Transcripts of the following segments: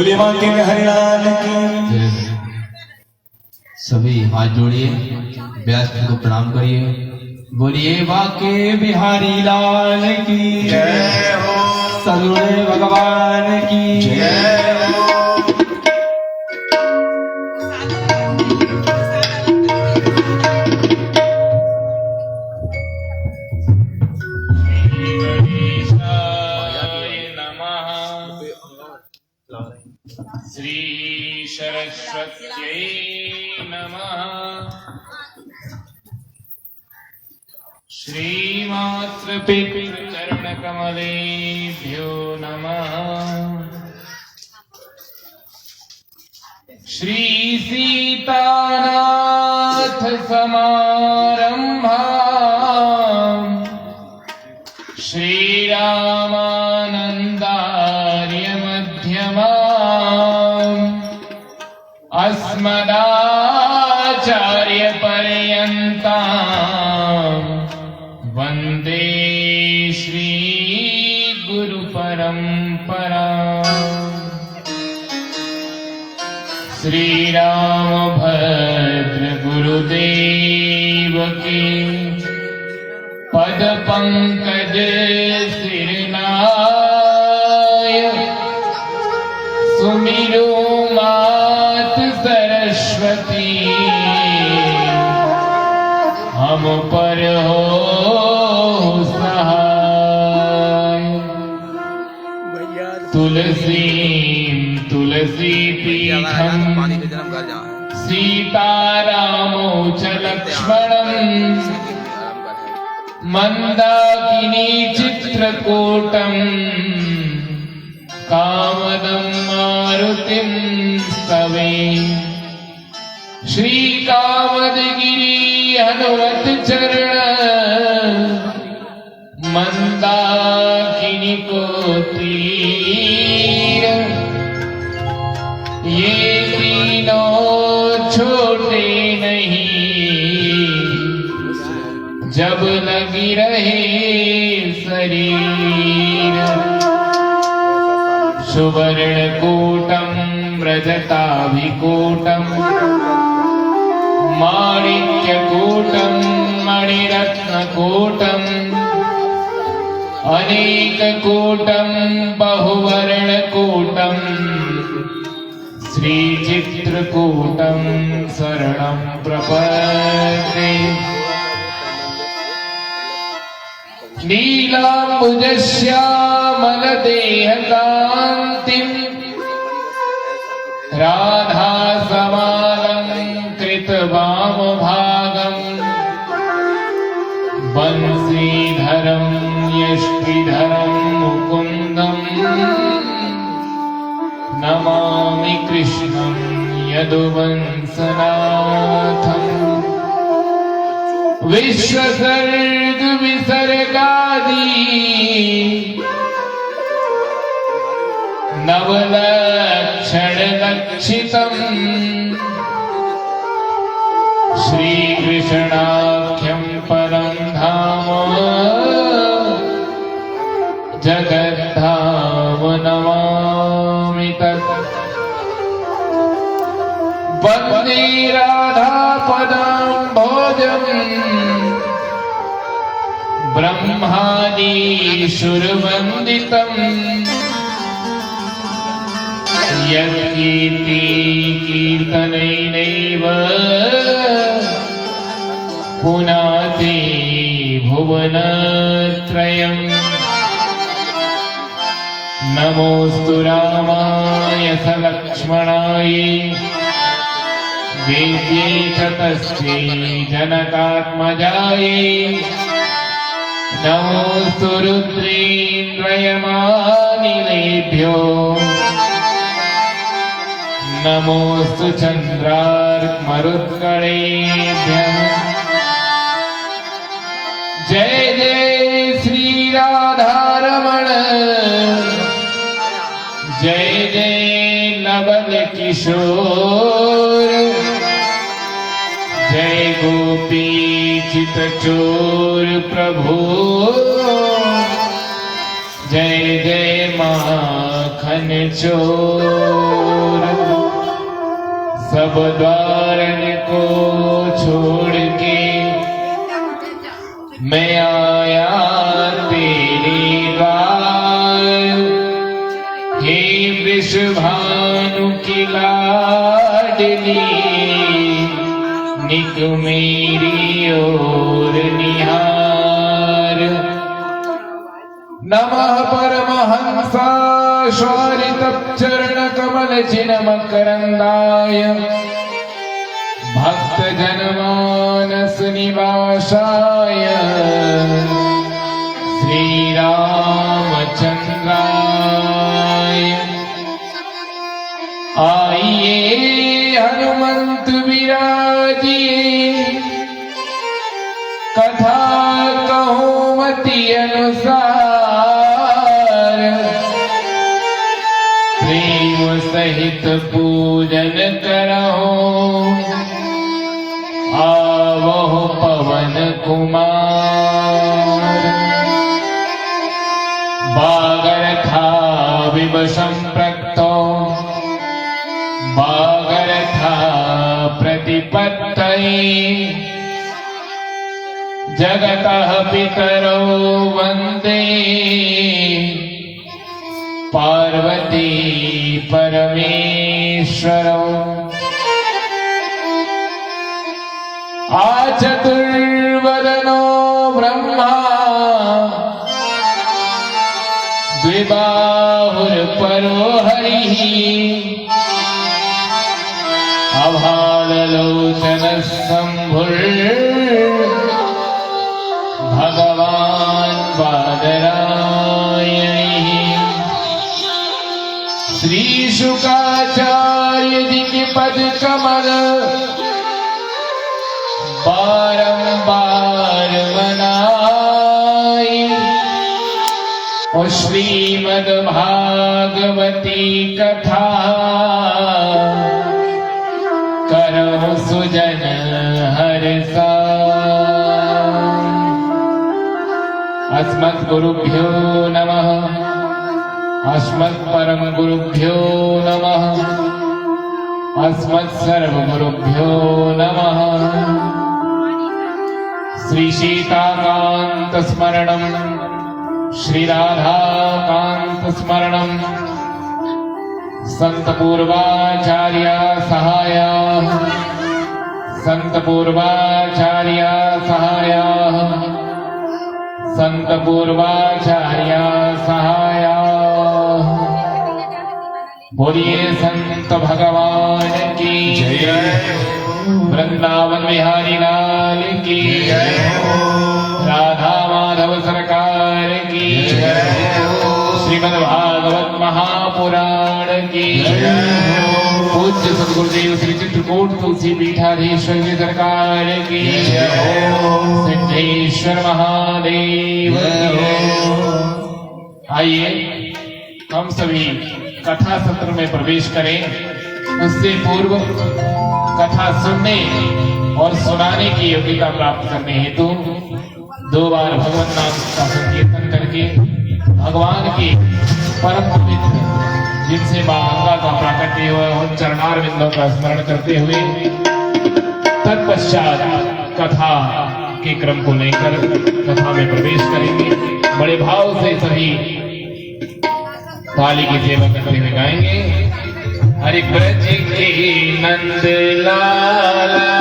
बोलिए मां के हरिलाल की। सभी हाथ जोड़िए, व्यास जी को प्रणाम करिए। बोलिए बाके बिहारी लाल की जय हो। सदगुरु भगवान की जय हो। श्री सरस्वत्यै नमः। श्रीमातृपितृचरणकमलेभ्यो नमः। श्री सीतानाथ समारंभा श्रीरामानन्दार्य मध्यमा अस्मदाचार्य पर्यन्ता वन्दे श्री गुरु परंपरा। श्री रामभद्र गुरुदेव की पद पंकज सिरनाय सुमिरो मात सरस्वती हम पर हो सहाय। तुलसी तुलसी पीठम सीतारामो च लक्ष्मणम् मंदाकिनी चित्रकूटम कामदं मारुतिं स्तवे। श्री कामदगिरी हनुमत चरण मंदाकिनी को तीर। ये तीनों छोटे नहीं जब लगी रहे शरीर। सुवर्णकूटं रजताभिकूटं माणिक्यकूटं मणिरत्नकूटं अनेककूटं बहुवर्णकूटं श्रीचित्रकूटं शरणं प्रपद्ये। नीलाम्बुजश्यामलदेहकान्तिम् राधासमालङ्कृतवामभागम् बंशीधरं यष्टिधरं मुकुन्दम् नमामि कृष्णं यदुवंशनाथम्। विश्वसर्ग विसर्गादि नवलक्षण लक्षितम् श्रीकृष्णाख्यं परं धाम जगद्धाम नमामि तत्। वन्दे राधापदाम्भोजम् ब्रह्मादिसुरवन्दितम् यत्कीर्ति कीर्तनैनैव पुनाति भुवनत्रयम्। नमोऽस्तु रामाय सलक्ष्मणाय वेद्ये च तस्यै जनकात्मजाय। नमोऽस्तु रुद्रेन्द्रयमानिलेभ्यो नमोऽस्तु चन्द्रार्कमरुत्कलेभ्यः। जय जय श्री राधारमण जय जय नवल किशोर जय गोपी चितचोर प्रभु जय जय माखन मन चोर, सब द्वारन को छोड़ के मैं आया तेरे द्वार। हे वृषभानु की लाडली, निक मेरी ओर निहार। नमः परमहंसा श्वारित चरण कमल चिन्ह मकरंदाय, भक्त जनमानस निवासाय, श्री रामचंद्राय। आइए हनुमंत विराजिए, कथा कहूँ मति अनुसार। प्रेम सहित पूजन करहु, आवहु पवन कुमार। बागर था विवशं प्रक्तो, बागर था प्रतिपत्तये। जगतः पितरो वन्दे, पार्वती परमेश्वरौ। आचतुर्वदनो ब्रह्मा, द्विबाहुर्परो हरिः। अभाललोचनः शम्भुर्, भगवान् बादरायणः। श्री शुकाचार्य जी के पद कमल बारंबार मनाई। और श्रीमद् भागवती कथा, करहु सुजन हर्षाय। अस्मद्गुरुभ्यो नमः, अस्मत्परम गुरुभ्यो नमः, अस्मत्सर्वगुरुभ्यो नमः। श्री सीताकांत स्मरणं, श्री राधाकांत स्मरणं। संत पूर्वाचार्य सहाया, संत पूर्वाचार्य सहाया, संत पूर्वाचार्य सहाया। बोलिए संत भगवान की जय। वृंदावन बिहारी लाल की जय। राधा माधव सरकार की जय। श्रीमद् भागवत महापुराण की जय। पूज्य सद्गुरुदेव श्री चित्रकूट तुलसी पीठाधीश्वर जी सरकार की जय। सिद्धेश्वर महादेव की जय। आइए हम सभी कथा सत्र में प्रवेश करें। उससे पूर्व कथा सुनने और सुनाने की योग्यता प्राप्त करने हेतु 2 बार भगवत नाम का संकीर्तन करके भगवान के परम पवित्र, जिनसे मां गंगा का प्राकट्य हुआ, उन चरणारविंदों का स्मरण करते हुए तत्पश्चात कथा के क्रम को लेकर कथा में प्रवेश करेंगे। बड़े भाव से सभी ताली की सेवा करते हुए गाएंगे। हरि ब्रज के नंद लाला,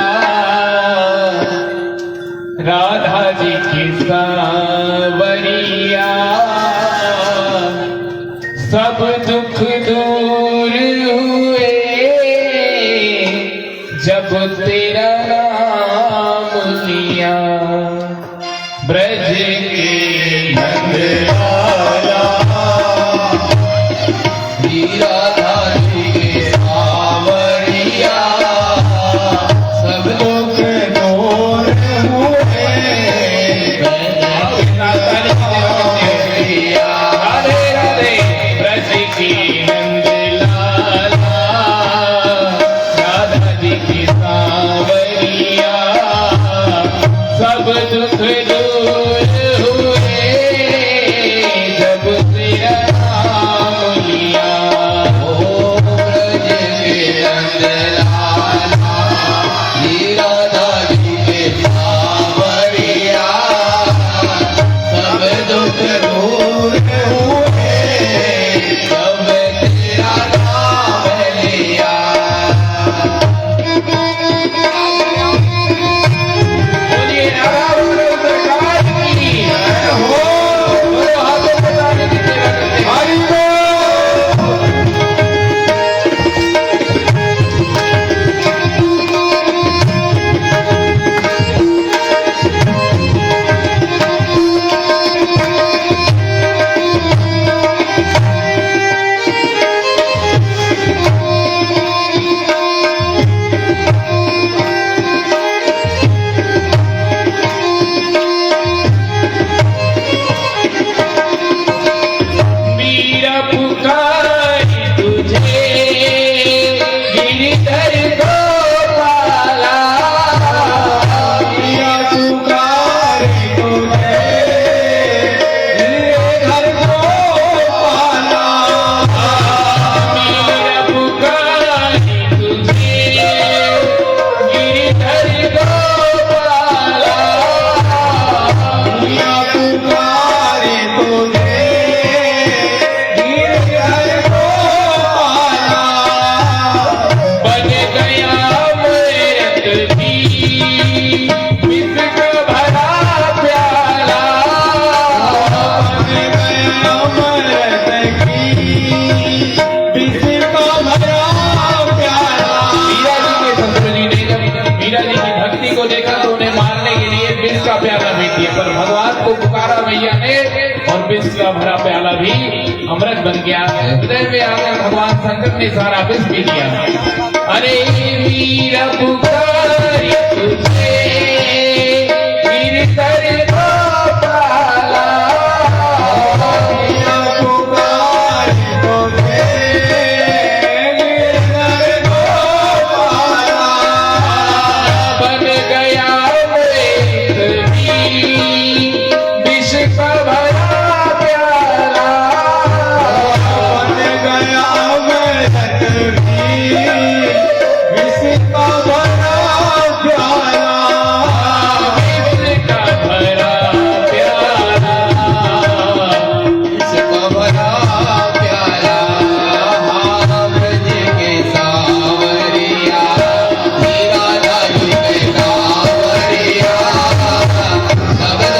राधा जी की सावरिया। सब दुख दूर हुए जब तेरा नाम लिया। ब्रज के नंद लाला, राधा जी के सावरिया। सब दुख दूर हुए, राधे राधे। ब्रज की नंद लाला, राधा जी की सावरिया। सब दुख दूर हुए जब तेरा नाम लिया। थी, पर भगवान को पुकारा मैया ने और विष का भरा प्याला भी अमृत बन गया। हृदय में आकर भगवान शंकर ने सारा विष पी लिया। अरे वीर पुकारी तुझे, वीर करे गोपाला, वीर पुकारी तुझे, वीर करे गोपाला। बन गया अमृत भी विष का भरा प्याला, बन गया अमृत भी विष का भरा प्याला। विष का भरा प्याला, इसका भरा प्याला, हाँ ब्रज के सावरिया, हीरा लाल के सावरिया, सबद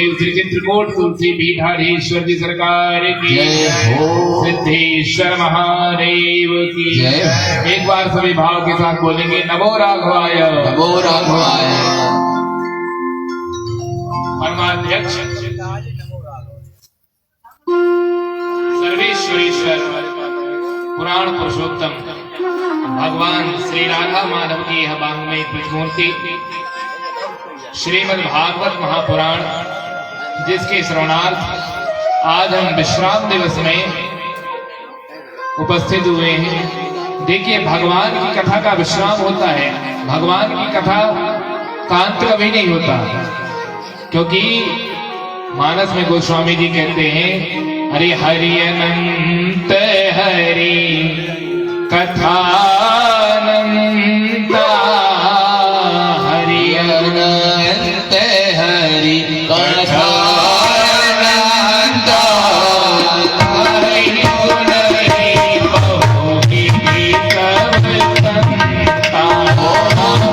गुरुदेव श्री चित्रकूट तुलसी पीठाधीश्वर जी सरकार की जय हो। सिद्धेश्वर महादेव की जय। एक बार सभी भाव के साथ बोलेंगे नमो राघवाय। नमो राघवाय। परमाध्यक्ष सर्वेश्वरेश्वर पुराण पुरुषोत्तम भगवान श्री राधा माधव की यह वाङ्मयी प्रतिमूर्ति श्रीमद् भागवत महापुराण, जिसके श्रवणार्थ आज हम विश्राम दिवस में उपस्थित हुए हैं। देखिए, भगवान की कथा का विश्राम होता है, भगवान की कथा का अंत कभी नहीं होता, क्योंकि मानस में गोस्वामी जी कहते हैं, हरि हरि अनंत हरि कथा अनंता, हरि अनंत हरि कथा अनंता, हरि गुण ही बहु कीर्तन संता,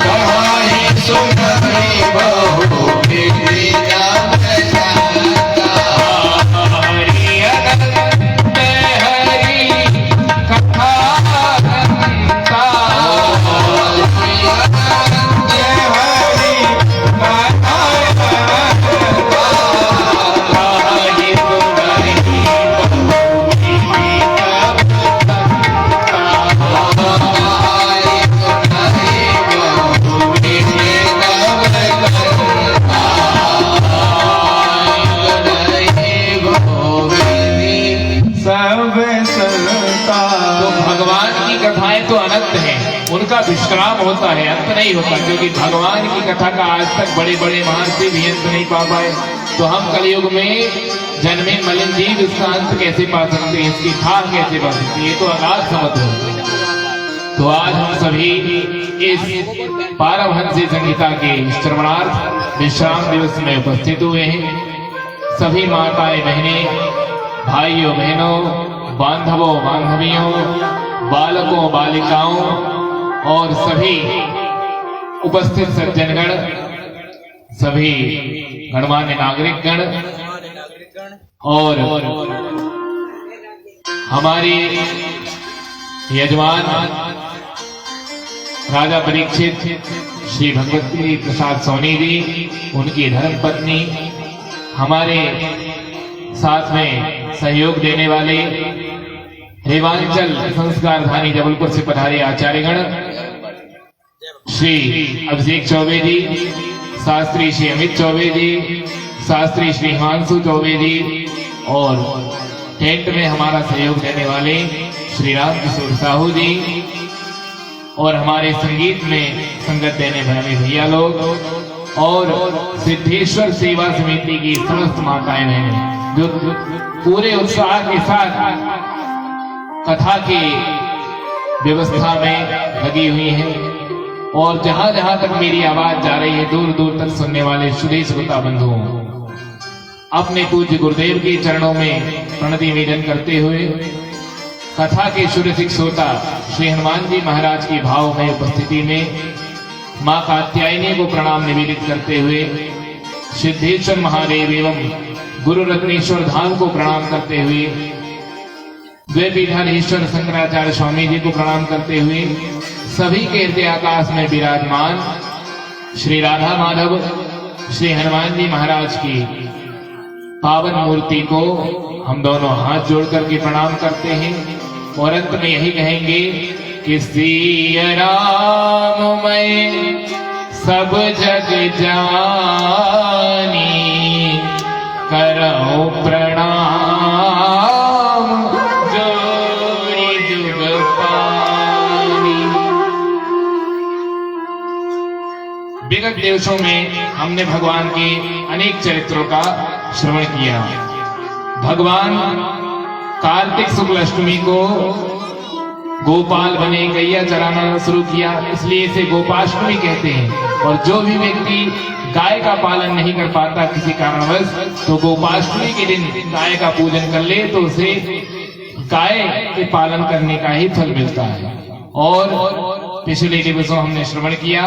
कहानी सुनहि बहु कीर्तन संता, हरि अनंत हरि कथा अनंता, हरि गुण ही बहु कीर्तन संता, सब संता। तो भगवान की कथाएं तो अनंत हैं, उनका विश्राम होता है, अंत नहीं होता, क्योंकि भगवान की कथा का आज तक बड़े बड़े महर्षि भी अंत नहीं पा पाए। तो हम कलयुग में जन्मे मलिन जीव इसका अंत कैसे पा सकते हैं, इसकी था कैसे पा सकते हैं, ये तो अगाध समुद्र है। तो आज हम सभी इस पारमहंसी संहिता के श्रवणार्थ विश्राम दिवस में उपस्थित हुए हैं। सभी माताएं बहनें, भाइयों बहनों, बांधवों बांधवियों, बालकों बालिकाओं और सभी उपस्थित सज्जनगण, सभी गणमान्य नागरिकगण और हमारे यजमान राजा परीक्षित श्री भगवती प्रसाद सोनी जी, उनकी धर्म पत्नी, हमारे साथ में सहयोग देने वाले रेवांचल संस्कारधानी जबलपुर से पधारे आचार्यगण श्री अभिषेक चौबे जी, शास्त्री श्री अमित चौबे जी, शास्त्री श्री हिमांशु चौबे जी और टेंट में हमारा सहयोग देने वाले श्री राम किशोर साहू जी और हमारे संगीत में संगत देने वाले भैया लोग और सिद्धेश्वर सेवा समिति की समस्त माताएं बहनें, जो पूरे उत्साह के साथ कथा की व्यवस्था में लगी हुई हैं और जहां जहां तक मेरी आवाज जा रही है, दूर दूर तक सुनने वाले शुद्ध श्रोता बंधुओं, अपने पूज्य गुरुदेव के चरणों में प्रणति निवेदन करते हुए कथा के शुद्ध श्रोता श्री हनुमान जी महाराज की भाव में उपस्थिति में मां कात्यायनी को प्रणाम निवेदित करते हुए सिद्धेश्वर महादेव एवं गुरु रत्नेश्वर धाम को प्रणाम करते हुए द्वैपीठाधीश्वर शंकराचार्य स्वामी जी को प्रणाम करते हुए सभी के हृदय आकाश में विराजमान श्री राधा माधव श्री हनुमान जी महाराज की पावन मूर्ति को हम दोनों हाथ जोड़ करके प्रणाम करते हैं और अंत में यही कहेंगे कि सिया राम मैं सब जग जानी, करो प्रणाम जोड़ी जुग पानी। विगत दिवसों में हमने भगवान के अनेक चरित्रों का श्रवण किया। भगवान कार्तिक शुक्ल अष्टमी को गोपाल बने गैया चराना शुरू किया, इसलिए इसे गोपाष्टमी कहते हैं। और जो भी व्यक्ति गाय का पालन नहीं कर पाता किसी कारणवश, तो गोपाष्टमी के दिन गाय का पूजन कर ले तो उसे गाय के पालन करने का ही फल मिलता है। और पिछले दिवसों हमने श्रवण किया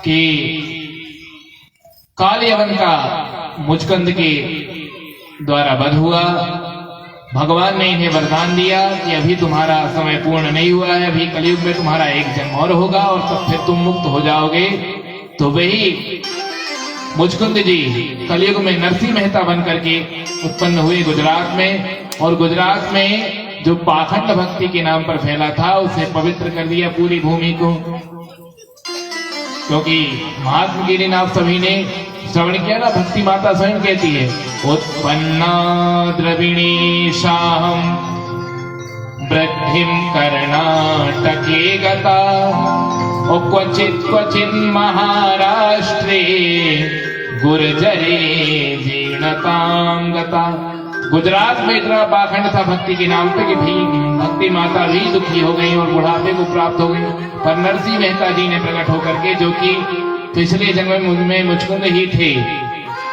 कि काल यवन का मुचकंद के द्वारा वध हुआ। भगवान ने इन्हें वरदान दिया कि अभी तुम्हारा समय पूर्ण नहीं हुआ है, अभी कलयुग में तुम्हारा एक जन्म और होगा और तब फिर तुम मुक्त हो जाओगे। तो वही मुचकुंद जी कलयुग में नरसिंह मेहता बन करके उत्पन्न हुए गुजरात में, और गुजरात में जो पाखंड भक्ति के नाम पर फैला था उसे पवित्र कर दिया पूरी भूमि को। क्योंकि महात्मा गिरिनाथ सभी ने श्रवण किया ना, भक्ति माता स्वयं कहती है उत्पन्ना द्रविणी शाहम वृद्धिम कर्णाटके गता और क्वचित महाराष्ट्रे गुर्जरे जीर्णतां गता। गुजरात में इतना पाखंड था भक्ति के नाम पे कि भी भक्ति माता भी दुखी हो गई और बुढ़ापे को प्राप्त हो गई। पर नरसिंह मेहता जी ने प्रकट होकर के, जो कि पिछले जन्म में मुचकुंद ही थे,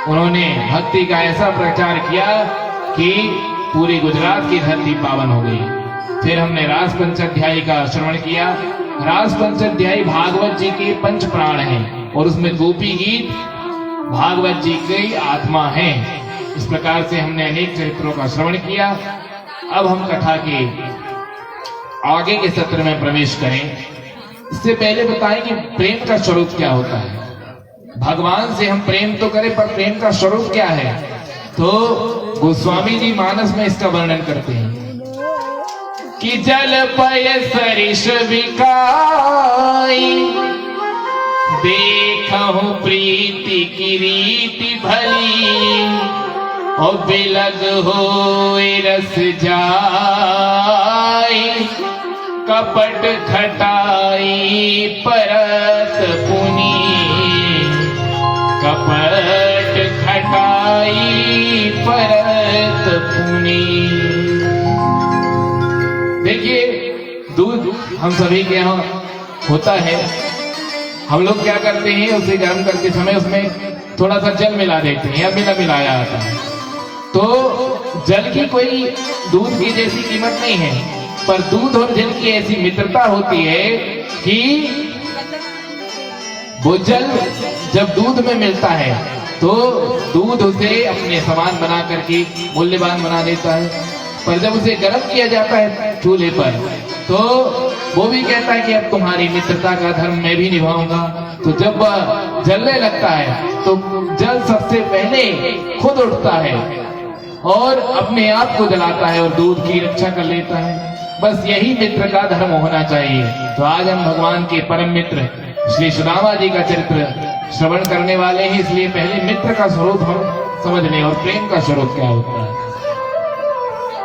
उन्होंने भक्ति का ऐसा प्रचार किया कि पूरी गुजरात की धरती पावन हो गई। फिर हमने रास पंचाध्यायी का श्रवण किया। रास पंचाध्यायी भागवत जी के पंच प्राण हैं और उसमें गोपी गीत भागवत जी की आत्मा है। इस प्रकार से हमने अनेक चरित्रों का श्रवण किया। अब हम कथा के आगे के सत्र में प्रवेश करें। इससे पहले बताएं कि प्रेम का स्वरूप क्या होता है। भगवान से हम प्रेम तो करें, पर प्रेम का स्वरूप क्या है? तो गोस्वामी जी मानस में इसका वर्णन करते हैं कि जल पय सरिष विकाई देखहु प्रीति की रीति भली और बिलग होए रस जाई कपट खटाई परत पुनी कपट खटाई परत पुनी। देखिए, दूध हम सभी के यहाँ होता है। हम लोग क्या करते हैं, उसे गर्म करते समय उसमें थोड़ा सा जल मिला देते हैं या मिलाया आता है। तो जल की कोई दूध की जैसी कीमत नहीं है, पर दूध और जल की ऐसी मित्रता होती है कि वो जल जब दूध में मिलता है तो दूध उसे अपने समान बना करके मूल्यवान बना देता है। पर जब उसे गर्म किया जाता है चूल्हे पर, तो वो भी कहता है कि अब तुम्हारी मित्रता का धर्म मैं भी निभाऊंगा। तो जब जलने लगता है तो जल सबसे पहले खुद उठता है और अपने आप को जलाता है और दूध की रक्षा कर लेता है। बस यही मित्र का धर्म होना चाहिए। तो आज हम भगवान के परम मित्र श्री सुदामा जी का चरित्र श्रवण करने वाले हैं, इसलिए पहले मित्र का स्वरूप हम समझ लें और प्रेम का स्वरूप क्या होता है।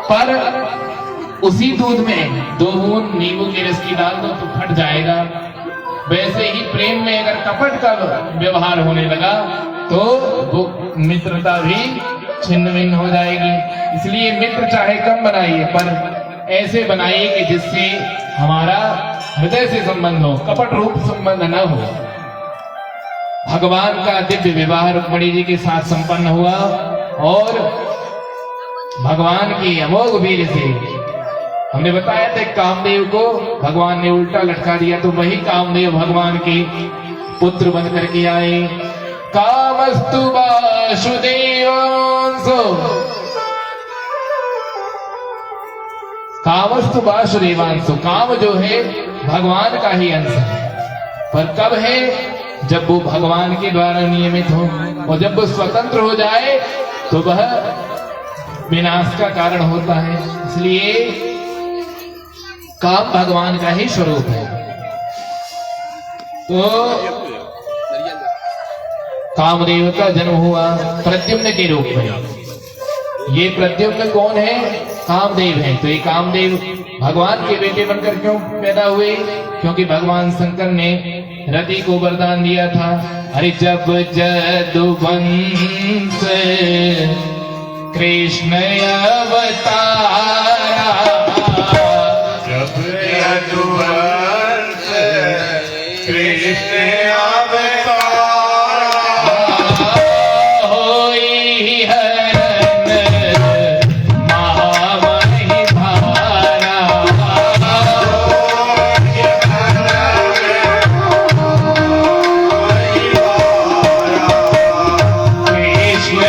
पर उसी दूध में 2 बूंद नींबू के रस की डाल दो तो फट जाएगा। वैसे ही प्रेम में अगर कपट का व्यवहार होने लगा तो वो मित्रता भी छिन्न भिन्न हो जाएगी। इसलिए मित्र चाहे कम बनाइए, पर ऐसे बनाइए कि जिससे हमारा हृदय से संबंध हो, कपट रूप संबंध न हो। भगवान का दिव्य विवाह रुक्मिणी जी के साथ संपन्न हुआ और भगवान की अमोघ वीर से हमने बताया था कामदेव को भगवान ने उल्टा लटका दिया, तो वही कामदेव भगवान के पुत्र बन करके आए। कामस्तु वासुदेवांसो कामस्तु वासुदेवांसो, काम जो है भगवान का ही अंश है, पर कब है? जब वो भगवान के द्वारा नियमित हो, और जब वो स्वतंत्र हो जाए तो वह विनाश का कारण होता है। इसलिए काम भगवान का ही स्वरूप है। तो कामदेव का जन्म हुआ प्रद्युम्न के रूप में। ये प्रद्युम्न कौन है? कामदेव है। तो ये कामदेव भगवान के बेटे बनकर क्यों पैदा हुए? क्योंकि भगवान शंकर ने रति को वरदान दिया था, अरे जब जदुवंश कृष्ण अवतारा, जब यदुवंश कृष्ण अवतारा, होई हरण महामहि धारा, कृष्ण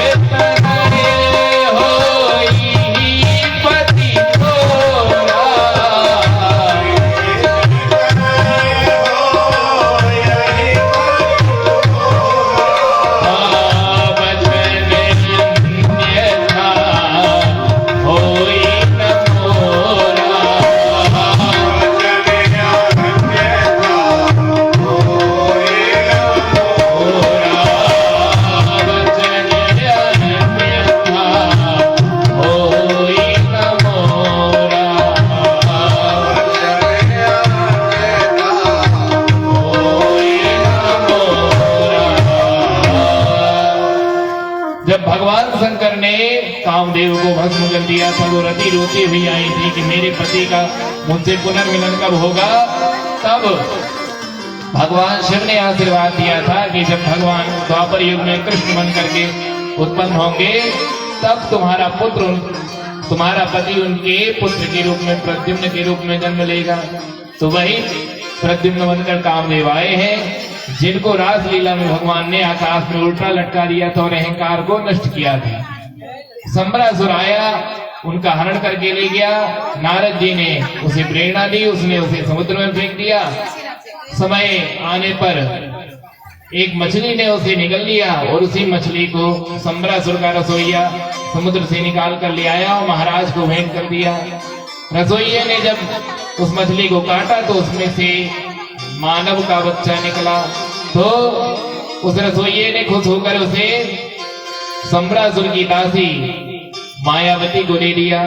भगवान शंकर ने कामदेव को भस्म कर दिया था। वो रति रोती हुई आई थी कि मेरे पति का मुझसे पुनर्मिलन कब होगा। तब भगवान शिव ने आशीर्वाद दिया था कि जब भगवान द्वापर युग में कृष्ण बन करके उत्पन्न होंगे तब तुम्हारा पति उनके पुत्र के रूप में प्रद्युम्न के रूप में जन्म लेगा। तो वही प्रद्युम्न बनकर कामदेव आए हैं, जिनको रासलीला में भगवान ने आकाश में उल्टा लटका दिया था और अहंकार को नष्ट किया था। संबरासुर आया, उनका हरण करके ले गया। नारद जी ने उसे प्रेरणा दी, उसने उसे समुद्र में फेंक दिया। समय आने पर एक मछली ने उसे निगल लिया और उसी मछली को संबरासुर का रसोइया समुद्र से निकाल कर ले आया और महाराज को भेंट कर दिया। रसोइये ने जब उस मछली को काटा तो उसमें से मानव का बच्चा निकला। तो उस रसोइये ने खुश होकर उसे संबरासुर की दासी मायावती को दे दिया।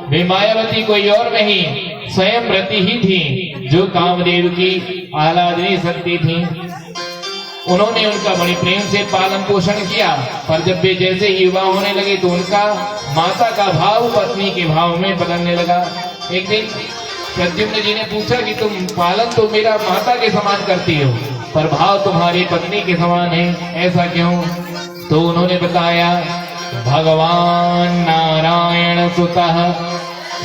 वे मायावती कोई और नहीं, स्वयं रति ही थी, जो कामदेव की आह्लादनी शक्ति थी। उन्होंने उनका बड़ी प्रेम से पालन पोषण किया, पर जब वे जैसे ही युवा होने लगे तो उनका माता का भाव पत्नी के भाव में बदलने लगा। एक दिन प्रद्युम्न जी ने पूछा कि तुम पालन तो मेरा माता के समान करती हो, पर भाव तुम्हारी पत्नी के समान है, ऐसा क्यों? तो उन्होंने बताया, भगवान नारायण सुतः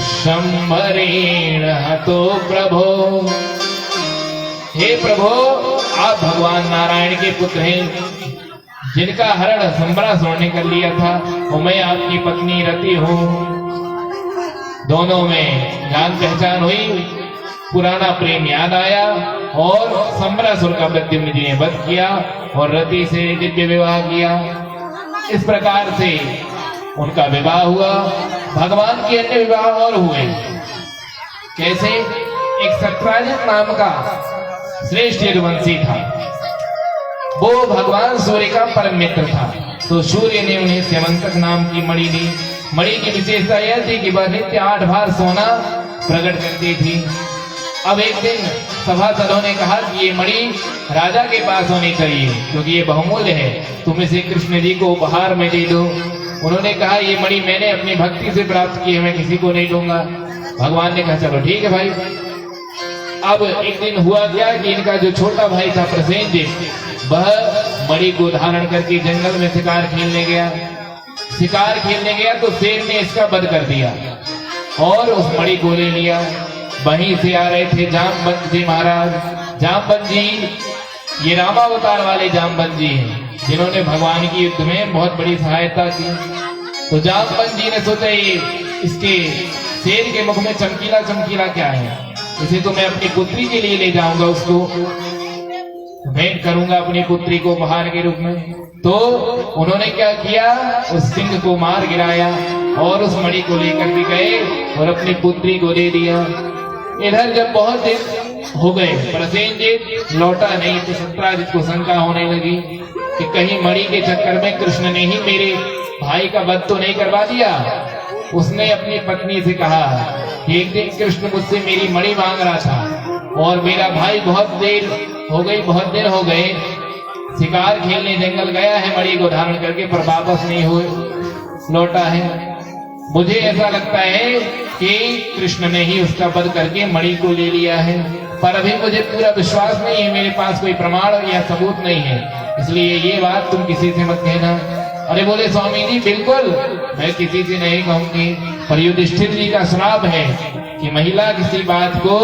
शंभरेण हतो प्रभो। हे प्रभो, आप भगवान नारायण के पुत्र हैं, जिनका हरण संबरासुर ने कर लिया था, और मैं आपकी पत्नी रति हूँ। दोनों में जान पहचान हुई, पुराना प्रेम याद आया और संबरासुर का प्रद्युम्न जी ने वध किया और रति से दिव्य विवाह किया। इस प्रकार से उनका विवाह हुआ। भगवान के अन्य विवाह और हुए। कैसे? एक सत्राजित नाम का श्रेष्ठ यदुवंशी था, वो भगवान सूर्य का परम मित्र था। तो सूर्य ने उन्हें स्यवंतक नाम की मणि दी। मणि की विशेषता यह थी कि वह नित्य 8 बार सोना प्रकट करती थी। अब एक दिन सभासदों ने कहा कि ये मणि राजा के पास होनी चाहिए, क्योंकि ये बहुमूल्य है, तुम इसे कृष्ण जी को उपहार में दे दो। उन्होंने कहा, ये मणि मैंने अपनी भक्ति से प्राप्त की है, मैं किसी को नहीं दूंगा। भगवान ने कहा, चलो ठीक है भाई। अब एक दिन हुआ क्या कि इनका जो छोटा भाई था प्रसेनजित, वह मणि को धारण करके जंगल में शिकार खेलने गया। शिकार खेलने गया तो शेर ने इसका वध कर दिया और उस मणि को ले लिया। वहीं से आ रहे थे जामवंत जी महाराज। जामवंत जी ये रामावतार वाले जामवंत जी हैं, जिन्होंने भगवान की युद्ध में बहुत बड़ी सहायता की। तो जामवंत जी ने सोचा, ये इसके शेर के मुख में चमकीला चमकीला क्या है, इसे तो मैं अपनी पुत्री के लिए ले जाऊंगा, उसको भेंट करूंगा अपनी पुत्री को उपहार के रूप में। तो उन्होंने क्या किया, उस सिंह को मार गिराया और उस मणि को लेकर भी गए और अपनी पुत्री को दे दिया। इधर जब बहुत दिन हो गए, प्रसेनजित लौटा नहीं, तो सत्राजित को शंका होने लगी कि कहीं मणि के चक्कर में कृष्ण ने ही मेरे भाई का वध तो नहीं करवा दिया। उसने अपनी पत्नी से कहा कि एक दिन कृष्ण मुझसे मेरी मणि मांग रहा था और मेरा भाई बहुत दिन हो गए शिकार खेलने जंगल गया है मणि को धारण करके, पर वापस नहीं हुए लौटा है। मुझे ऐसा लगता है कि कृष्ण ने ही उसका वध करके मणि को ले लिया है, पर अभी मुझे पूरा विश्वास नहीं है, मेरे पास कोई प्रमाण या सबूत नहीं है, इसलिए ये बात तुम किसी से मत कहना। अरे बोले स्वामी जी, बिल्कुल मैं किसी से नहीं कहूंगी, पर युधिष्ठिर जी का श्राप है कि महिला किसी बात को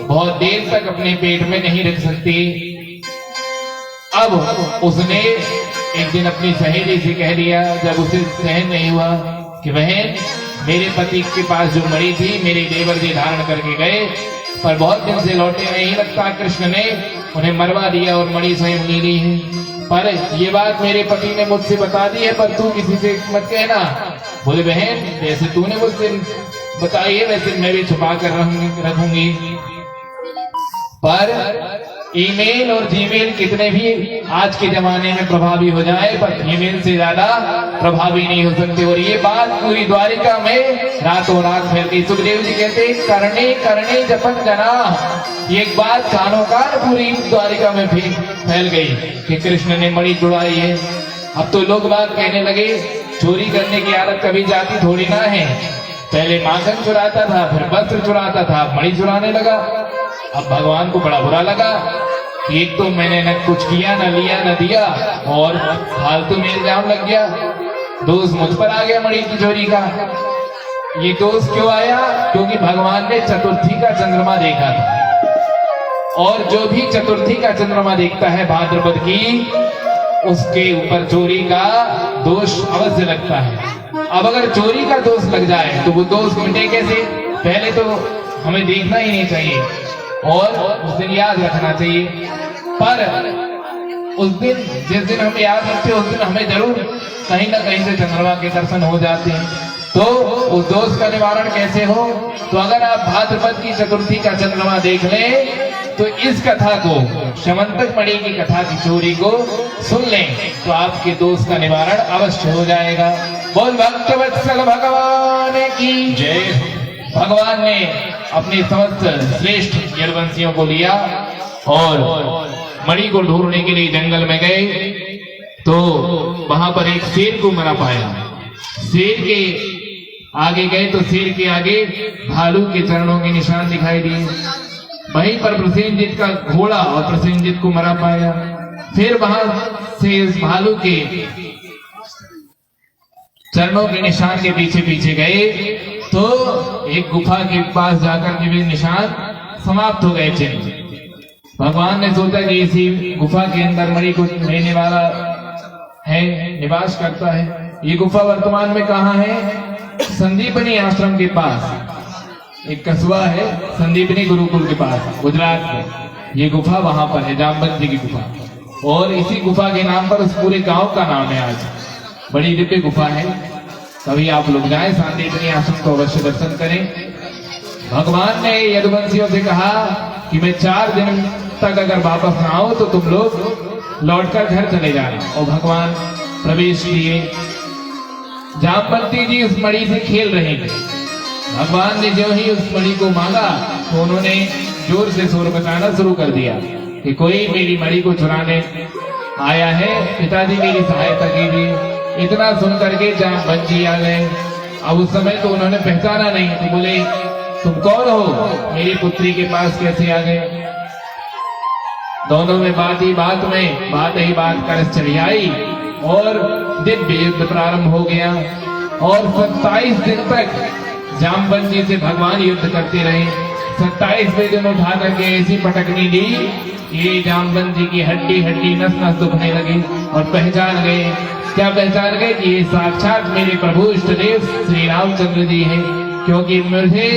बहुत देर तक अपने पेट में नहीं रख सकती। अब उसने एक दिन अपनी सहेली से कह दिया, जब उसे सहन नहीं हुआ, कि बहन मेरे पति के पास जो मणि थी मेरे देवर जी धारण करके गए, पर बहुत दिन से लौटे नहीं, लगता कृष्ण ने उन्हें मरवा दिया और मणि स्वयं ले ली है। पर ये बात मेरे पति ने मुझसे बता दी है, पर तू किसी से मत कहना। बोले बहन, जैसे तूने मुझसे बताई है वैसे मैं भी छुपा कर रखूंगी। पर ईमेल और जीमेल कितने भी आज के जमाने में प्रभावी हो जाए, पर ईमेल से ज्यादा प्रभावी नहीं हो सकते। और ये बात पूरी द्वारिका में रातों रात फैल गई। सुखदेव जी कहते, करने करने जपन जना, ये बात कानों कान पूरी द्वारिका में फैल गई कि कृष्ण ने मणि चुराई है। अब तो लोग बात कहने लगे चोरी करने की आदत कभी जाती थोड़ी ना है। पहले माखन चुराता था, फिर वस्त्र चुराता था, अब मणि चुराने लगा। अब भगवान को बड़ा बुरा लगा कि एक तो मैंने न कुछ किया, न लिया, न दिया, और फालतू में इल्जाम लग गया। दोष मुझ पर आ गया मणि की चोरी का। ये दोष क्यों आया? क्योंकि भगवान ने चतुर्थी का चंद्रमा देखा था, और जो भी चतुर्थी का चंद्रमा देखता है भाद्रपद की, उसके ऊपर चोरी का दोष अवश्य लगता है। अब अगर चोरी का दोष लग जाए तो वो दोष मिटे कैसे? पहले तो हमें देखना ही नहीं चाहिए और उस दिन याद रखना चाहिए। पर उस दिन, जिस दिन हम याद रखते हैं, उस दिन हमें जरूर कहीं ना कहीं से चंद्रमा के दर्शन हो जाते हैं। तो उस दोष का निवारण कैसे हो? तो अगर आप भाद्रपद की चतुर्थी का चंद्रमा देख लें तो इस कथा को, शमंतक मणि की कथा की चोरी को सुन लें तो आपके दोष का निवारण अवश्य हो जाएगा। बोल भक्तवत्सल भगवान की जय। भगवान ने अपने समस्त श्रेष्ठ यदुवंशियों को लिया और मणि को ढूंढने के लिए जंगल में गए तो वहां पर एक शेर को मरा पाया। शेर के आगे गए तो शेर के आगे भालू के चरणों के निशान दिखाई दिए। वहीं पर प्रसेनजीत का घोड़ा और प्रसेनजीत को मरा पाया। फिर वहां से इस भालू के चरणों के निशान के पीछे पीछे गए तो एक गुफा के पास जाकर के भी निशान समाप्त हो गए चिन्ह। भगवान ने सोचा कि इसी गुफा के अंदर मणि को लेने वाला है, निवास करता है। ये गुफा वर्तमान में कहाँ है? संदीपनी आश्रम के पास एक कस्बा है, संदीपनी गुरुकुल के पास, गुजरात में। ये गुफा वहां पर है, जामवंत जी की गुफा। और इसी गुफा के नाम पर उस पूरे गांव का नाम है आज। बड़ी दिव्य गुफा है। कभी आप लोग जाए संदीपनी आश्रम तो अवश्य दर्शन करें। भगवान ने यदुवंशियों से कहा कि मैं 4 दिन तक अगर वापस ना आऊं तो तुम लोग लौटकर घर चले जाना। और भगवान प्रवेश किए। जामवंती जी उस मणि से खेल रहे थे। भगवान ने जो ही उस मणि को मांगा तो उन्होंने जोर से शोर मचाना शुरू कर दिया कि कोई मेरी मणि को चुराने आया है, पिताजी मेरी सहायता कीजिए। इतना सुन करके जामवंत जी आ गए। अब उस समय तो उन्होंने पहचाना नहीं, तो बोले तुम कौन हो, मेरी पुत्री के पास कैसे आ गए? दोनों में बात ही बात कर चली आई और दिव्य युद्ध प्रारंभ हो गया। और 27 दिन तक जामवंत जी से भगवान युद्ध करते रहे। 27वें दिन उठा करके ऐसी पटकनी दी, ये जामवंत जी की हड्डी हड्डी नस नस दुखने लगी और पहचान गए। क्या पहचान गए कि ये साक्षात मेरे प्रभु इष्ट देव श्री रामचंद्र जी हैं, क्योंकि मुझे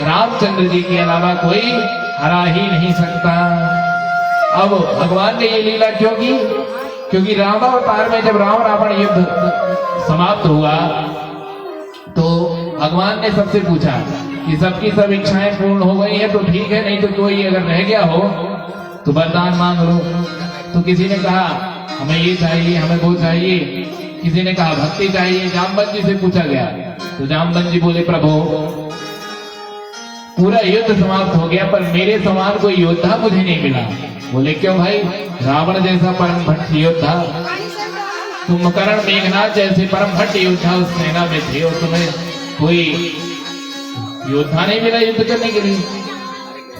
रामचंद्र जी के अलावा कोई हरा ही नहीं सकता। अब भगवान ने ये लीला क्यों की? क्योंकि रामावतार में जब राम रावण युद्ध समाप्त हुआ तो भगवान ने सबसे पूछा कि सबकी सब इच्छाएं पूर्ण हो गई है तो ठीक है, नहीं तो कोई अगर रह गया हो तो वरदान मांग लो। तो किसी ने कहा हमें ये चाहिए, हमें वो चाहिए। किसी ने कहा भक्ति चाहिए। जामवंत जी से पूछा गया तो जामवंत जी बोले प्रभु पूरा युद्ध समाप्त हो गया पर मेरे समान कोई योद्धा मुझे नहीं मिला। बोले क्यों भाई? रावण जैसा परम भट्ट योद्धा, तुम करण मेघनाथ जैसे परम भट्ट योद्धा उस सेना में थे और तुम्हें कोई योद्धा नहीं मिला युद्ध करने के लिए।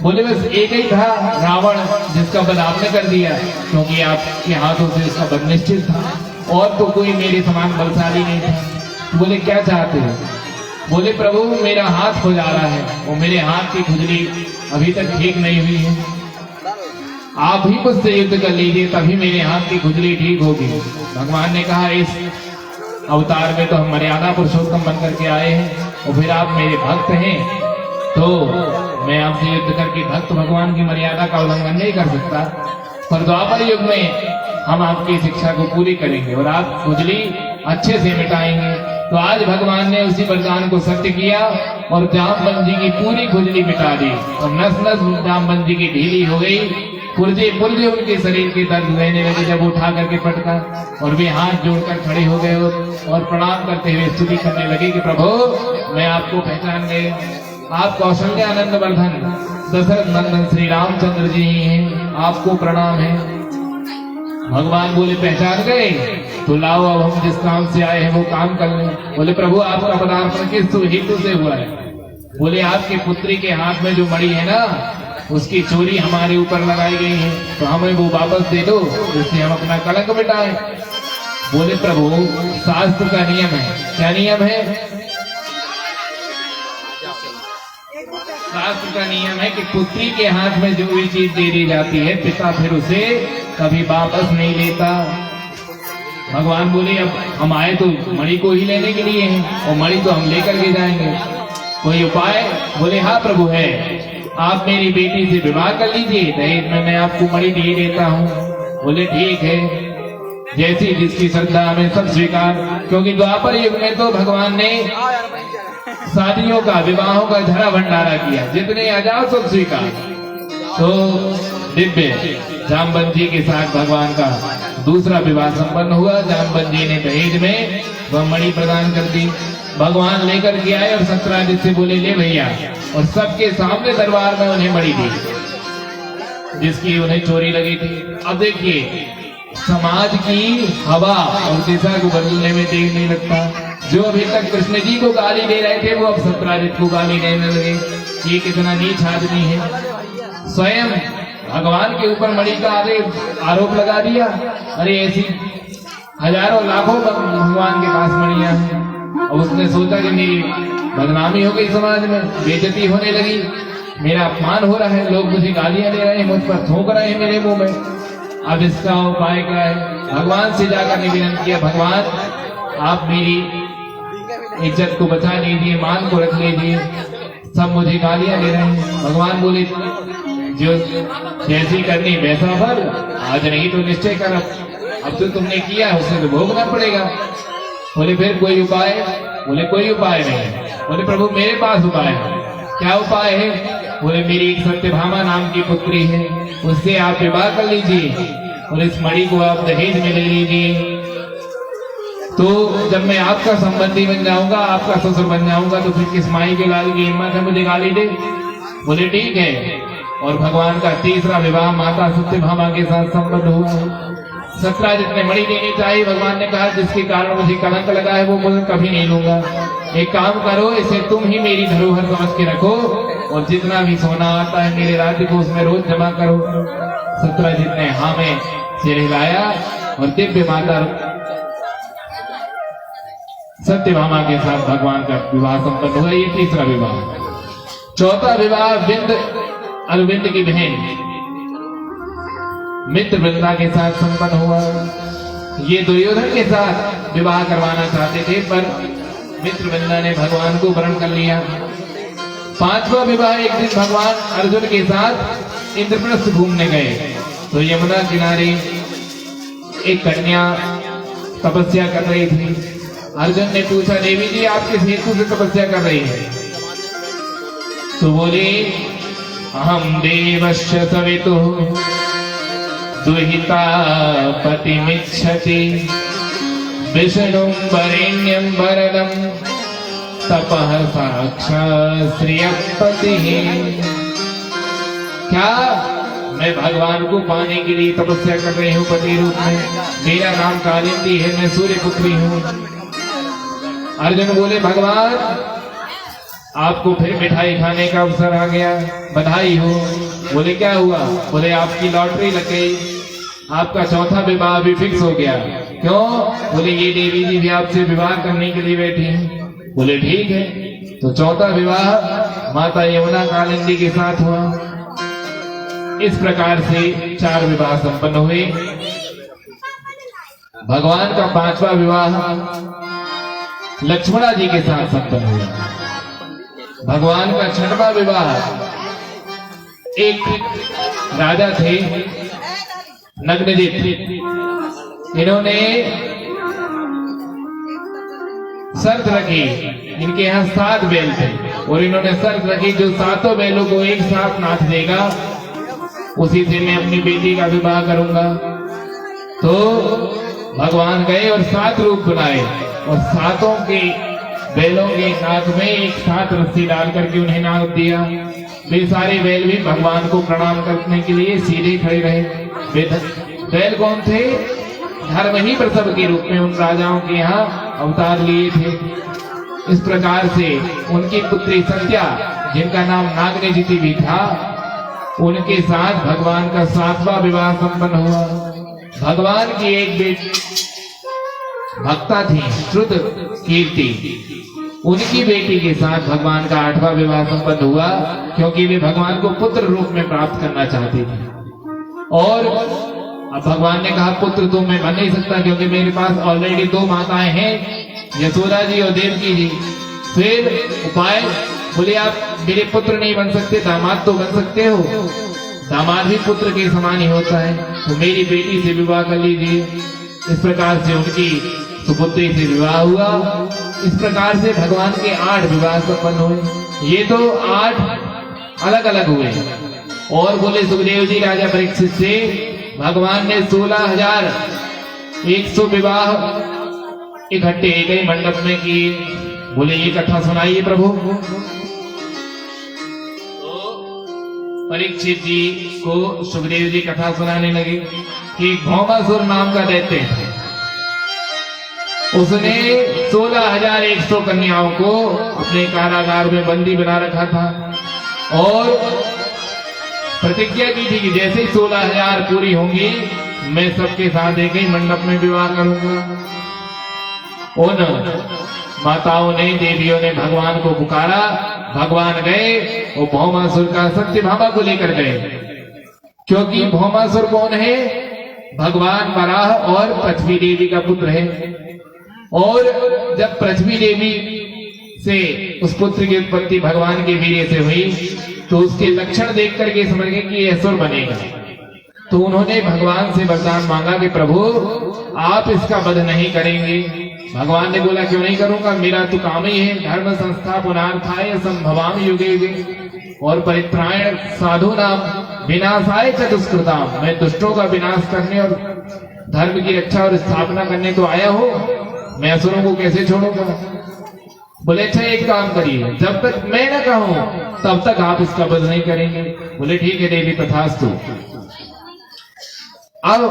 बोले बस एक ही था रावण, जिसका वध आपने कर दिया क्योंकि आपके हाथों से उसका वध निश्चित था, और तो कोई मेरे समान बलशाली नहीं था। बोले क्या चाहते हो? बोले प्रभु मेरा हाथ हो जा रहा है और मेरे हाथ की खुजली अभी तक ठीक नहीं हुई है, आप ही मुझसे युद्ध कर लीजिए तभी मेरे हाथ की खुजली ठीक होगी। भगवान ने कहा इस अवतार में तो हम मर्यादा पुरुषोत्तम बन करके आए हैं और फिर आप मेरे भक्त हैं तो मैं आपसे युद्ध करके भक्त भगवान की मर्यादा का उल्लंघन नहीं कर सकता। पर द्वापर युग में हम आपकी शिक्षा को पूरी करेंगे और आप खुजली अच्छे से मिटाएंगे। तो आज भगवान ने उसी वरदान को सत्य किया और जामवंत जी की पूरी खुजली मिटा दी और नस नस जामवंत जी की ढीली हो गई। पुर्जे पुर्जे उनके शरीर के दर्द रहने लगे जब उठा करके पटका और वे हाथ जोड़कर खड़े हो गए और प्रणाम करते हुए स्तुति करने लगे कि प्रभु मैं आपको पहचान गए, आप कौशल्यानंद वर्धन दशरथ नंदन श्री रामचंद्र जी ही हैं, आपको प्रणाम है। भगवान बोले पहचान गए? तो लाओ अब हम जिस काम से आए हैं वो काम कर लें। बोले प्रभु आपका पदार्पण किस हेतु से हुआ है? बोले आपकी पुत्री के हाथ में जो मणि है ना, उसकी चोरी हमारे ऊपर लगाई गई है, तो हमें वो वापस दे दो, जिससे हम अपना कलंक मिटाएं। बोले प्रभु शास्त्र का नियम है। क्या नियम है? शास्त्र का नियम है कि पुत्री के हाथ में जो भी चीज दे दी जाती है, पिता फिर उसे कभी वापस नहीं लेता। भगवान बोले अब हम आए तो मणि को ही लेने के लिए हैं, और मणि तो हम लेकर के जाएंगे, कोई उपाय? बोले हाँ प्रभु है, आप मेरी बेटी से विवाह कर लीजिए, दहेज में मैं आपको मणि दे देता हूँ। बोले ठीक है, जैसी जिसकी श्रद्धा में सब स्वीकार। क्योंकि द्वापर युग में तो भगवान ने शादियों का, विवाहों का धरा भंडारा किया, जितने आ जाओ सब स्वीकार। तो दिव्य जामवंत जी के साथ भगवान का दूसरा विवाह संपन्न हुआ। जामवंत जी ने दहेज में वह मणि प्रदान कर दी। भगवान लेकर के आए और सत्यराजित से बोले ले भैया, और सबके सामने दरबार में उन्हें मणि दी, जिसकी उन्हें चोरी लगी थी। अब देखिए समाज की हवा और दिशा को बदलने में देर नहीं लगता। जो अभी तक कृष्ण जी को गाली दे रहे थे, वो अब सत्यराजित को गाली देने लगे। ये कितना नीच आदमी है। स्वयं भगवान के ऊपर मणि का आरोप लगा दिया। अरे ऐसी हजारों लाखों भगवान के पास मणियां हैं, और उसने सोचा कि मेरी बदनामी हो गई, समाज में बेइज्जती होने लगी, मेरा अपमान हो रहा है, लोग मुझे गालियां दे रहे हैं, मुझ पर थूक रहे हैं मेरे मुंह में। अब इसका उपाय क्या है? भगवान से जाकर निवेदन किया, भगवान आप मेरी इज्जत को बचा लीजिए, मान को रख लीजिए, सब मुझे गालियां दे रहे हैं। भगवान बोले जो जैसी करनी वैसा फल, आज नहीं तो निश्चय कर, अब तो तुमने किया उसे तो भोगना पड़ेगा। बोले फिर कोई उपाय? बोले कोई उपाय नहीं। बोले प्रभु मेरे पास उपाय है। क्या उपाय है? बोले मेरी एक सत्यभामा नाम की पुत्री है, उससे आप विवाह कर लीजिए और इस मणि को आप दहेज में ले लीजिए। तो जब मैं आपका संबंधी बन जाऊंगा, आपका ससुर बन जाऊंगा, तो फिर किस माई के लाल की हिम्मत है मुझे गाली दे? बोले ठीक है। और भगवान का तीसरा विवाह माता सत्यभामा के साथ संबंध हुआ। सत्यराजित ने मणि देनी चाहिए। भगवान ने कहा जिसके कारण मुझे कलंक लगा है वो मुझे कभी नहीं लूंगा। एक काम करो, इसे तुम ही मेरी धरोहर समझ के रखो, और जितना भी सोना आता है मेरे राज्य को उसमें रोज जमा करो। सत्यराजित ने हाँ में सिर हिलाया, और दिव्य माता सत्यभामा के साथ भगवान का विवाह संपन्न हुआ। ये तीसरा विवाह। चौथा विवाह विंद अरविंद की बहन मित्र वृंदा के साथ संपन्न हुआ। ये दुर्योधन के साथ विवाह करवाना चाहते थे, पर मित्र वृंदा ने भगवान को वरण कर लिया। पांचवा विवाह एक दिन भगवान अर्जुन के साथ इंद्रप्रस्थ घूमने गए, तो यमुना किनारे एक कन्या तपस्या कर रही थी। अर्जुन ने पूछा देवी जी आप किस हेतु से तपस्या कर रही है? तो बोली अहम देवस्य सवितुः दुहिता पतिमिच्छति विष्णुं वरेण्यं वरदं तपः साक्षात् श्रियपतिः। क्या मैं भगवान को पाने के लिए तपस्या कर रही हूँ पति रूप में? मेरा नाम कालिंदी है, मैं सूर्य पुत्री हूँ। अर्जुन बोले भगवान आपको फिर मिठाई खाने का अवसर आ गया, बधाई हो। बोले क्या हुआ? बोले आपकी लॉटरी लग गई, आपका चौथा विवाह भी फिक्स हो गया। क्यों? बोले ये देवी जी भी आपसे विवाह करने के लिए बैठी हैं। बोले ठीक है। तो चौथा विवाह माता यमुना कालिंदी के साथ हुआ। इस प्रकार से 4 विवाह संपन्न हुए। भगवान का 5वां विवाह लक्ष्मणा जी के साथ संपन्न हुआ। भगवान का 6वां विवाह एक राजा थे नग्नजित, इन्होंने शर्त रखी, इनके यहाँ 7 बैल थे, और इन्होंने शर्त रखी जो 7 बैलों को एक साथ नाच देगा उसी से मैं अपनी बेटी का विवाह करूंगा। तो भगवान गए और 7 रूप बनाए, और 7 के बैलों के नाक में एक साथ रस्सी डाल करके उन्हें नाक दिया। वे सारे बैल भी भगवान को प्रणाम करने के लिए सीधे खड़े रहे। बैल कौन थे? धर्म ही प्रसव के रूप में उन राजाओं के यहाँ अवतार लिए थे। इस प्रकार से उनकी पुत्री सत्या, जिनका नाम नागनेजिति भी था, उनके साथ भगवान का 7वां विवाह संपन्न हुआ। भगवान की एक बेटी भक्ता थी श्रुत कीर्ति, उनकी बेटी के साथ भगवान का 8वां विवाह संपन्न हुआ, क्योंकि वे भगवान को पुत्र रूप में प्राप्त करना चाहती थी। और अब भगवान ने कहा पुत्र तो मैं बन नहीं सकता, क्योंकि मेरे पास ऑलरेडी 2 माताएं हैं, यशोदा जी और देवकी जी। फिर उपाय, बोले आप मेरे पुत्र नहीं बन सकते, दामाद तो बन सकते हो, दामाद भी पुत्र के समान ही होता है, तो मेरी बेटी से विवाह कर लीजिए। इस प्रकार से उनकी सुपुत्री से विवाह हुआ। इस प्रकार से भगवान के 8 विवाह संपन्न हुए। ये तो 8 अलग अलग हुए। और बोले सुखदेव जी राजा परीक्षित से भगवान ने 16,100 विवाह इकट्ठे एक ही मंडप में किए। बोले ये कथा सुनाइए प्रभु। परीक्षित जी को सुखदेव जी कथा सुनाने लगे कि भौमासुर नाम का दैत्य था, उसने 16,100 कन्याओं को अपने कारागार में बंदी बना रखा था और प्रतिज्ञा की थी कि जैसे ही 16,000 पूरी होंगी मैं सबके साथ एक ही मंडप में विवाह करूंगा। उन माताओं ने, देवियों ने भगवान को पुकारा, भगवान गए वो भौमासुर का सत्यभामा को लेकर गए। क्योंकि भौमासुर कौन है? भगवान वराह और पृथ्वी देवी का पुत्र है। और जब पृथ्वी देवी से उस पुत्र की उत्पत्ति भगवान के वीर्य से हुई तो उसके लक्षण देख करके समझ गए कि ये असुर बनेगा। तो उन्होंने भगवान से वरदान मांगा कि प्रभु आप इसका वध नहीं करेंगे। भगवान ने बोला क्यों नहीं करूंगा, मेरा तो काम ही है धर्म संस्था पुनार्थाय संभवाम युगे युगे और परित्राण साधु नाम विनाशाय च दुष्कृताम। मैं दुष्टों का विनाश करने और धर्म की रक्षा और स्थापना करने तो आया हो, मैं असुरों को कैसे छोड़ूंगा। बोले अच्छा एक काम करिए, जब तक मैं न कहूं तब तक आप इसका वध नहीं करेंगे। बोले ठीक है देवी तथास्तु। अब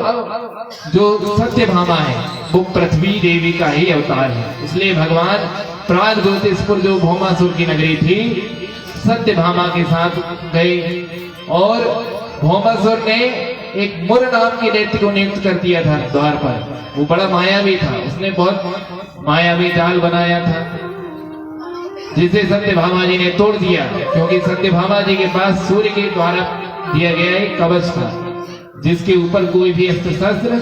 जो सत्यभामा है वो पृथ्वी देवी का ही अवतार है, इसलिए भगवान प्राग ज्योतिषपुर जो भौमासुर की नगरी थी सत्यभामा के साथ गए और भौमासुर ने एक मुर नाम के दैत्य को नियुक्त कर दिया था द्वार पर। वो बड़ा मायावी था, उसने बहुत मायावी जाल बनाया था जिसे सत्यभामा जी ने तोड़ दिया। क्योंकि सत्यभामा जी के पास सूर्य के द्वारा दिया गया एक कवच था जिसके ऊपर कोई भी अस्त्र शस्त्र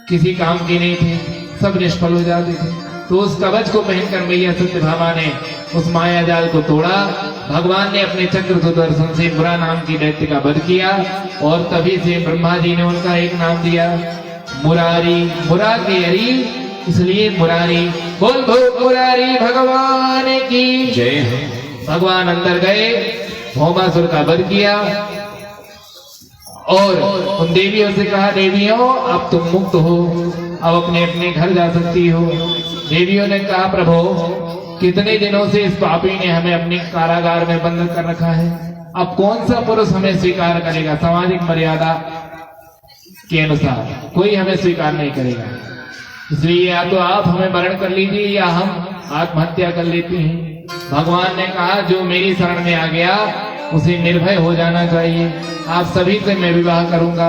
किसी काम के नहीं थे, सब निष्फल हो जाते थे। तो उस कवच को पहनकर मैया सत्यभामा ने उस माया जाल को तोड़ा। भगवान ने अपने चक्र सुदर्शन से बुरा नाम की दैत्य का वध किया और तभी से ब्रह्मा जी ने उनका एक नाम दिया मुरारी। मुरा के हरि इसलिए मुरारी। बोल बोल मुरारी भगवान की जय। भगवान अंदर गए, भौमासुर का वध किया और उन देवियों से कहा देवियों अब तुम मुक्त हो, अब अपने अपने घर जा सकती हो। देवियों ने कहा प्रभु कितने दिनों से इस पापी ने हमें अपने कारागार में बंद कर रखा है, अब कौन सा पुरुष हमें स्वीकार करेगा। सामाजिक मर्यादा के अनुसार कोई हमें स्वीकार नहीं करेगा, इसलिए या तो आप हमें वरण कर लीजिए या हम आत्महत्या कर लेते हैं। भगवान ने कहा जो मेरी शरण में आ गया उसे निर्भय हो जाना चाहिए। आप सभी से मैं विवाह करूंगा,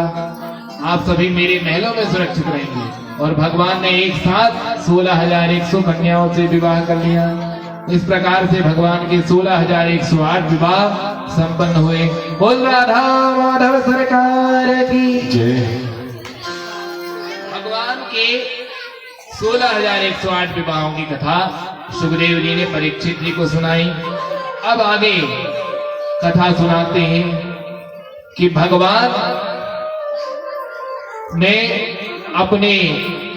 आप सभी मेरे महलों में सुरक्षित रहेंगे। और भगवान ने एक साथ 16,100 कन्याओं से विवाह कर लिया। इस प्रकार से भगवान के 16,108 विवाह संपन्न हुए। बोल राधा माधव सरकार की जय। भगवान के 16,108 विवाहों की कथा सुखदेव जी ने परीक्षित जी को सुनाई। अब आगे कथा सुनाते हैं कि भगवान ने अपने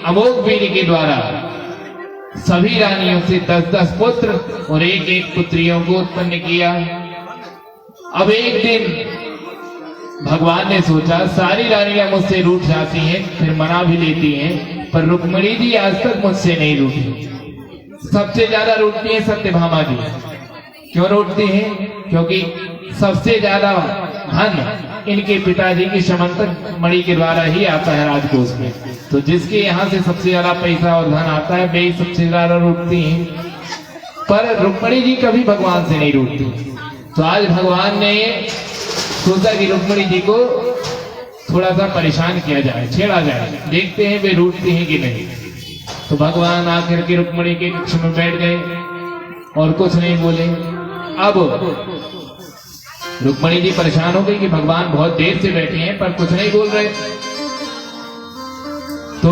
अमोघ वीर्य के द्वारा सभी रानियों से 10-10 पुत्र और एक पुत्रियों को उत्पन्न किया। अब एक दिन भगवान ने सोचा सारी रानियां मुझसे रूठ जाती हैं, फिर मना भी लेती हैं, पर रुक्मिणी जी आज तक मुझसे नहीं रूठी। सबसे ज्यादा रूठती है सत्यभामा जी। क्यों रूठती हैं? क्योंकि सबसे ज्यादा धन इनके पिताजी की समंतक मणि के द्वारा ही आता है राजकोष में। तो जिसके यहाँ से सबसे ज्यादा पैसा और धन आता है वे सबसे ज्यादा रूठती हैं। पर रुक्मणी जी कभी भगवान से नहीं रूठती। तो आज भगवान ने सोचा कि रुक्मणी जी को थोड़ा सा परेशान किया जाए, छेड़ा जाए, देखते हैं वे रूठती हैं कि नहीं। तो भगवान आकर के रुक्मणी के कक्ष में बैठ गए और कुछ नहीं बोले। अब रुक्मणी जी परेशान हो गई कि भगवान बहुत देर से बैठे हैं पर कुछ नहीं बोल रहे। तो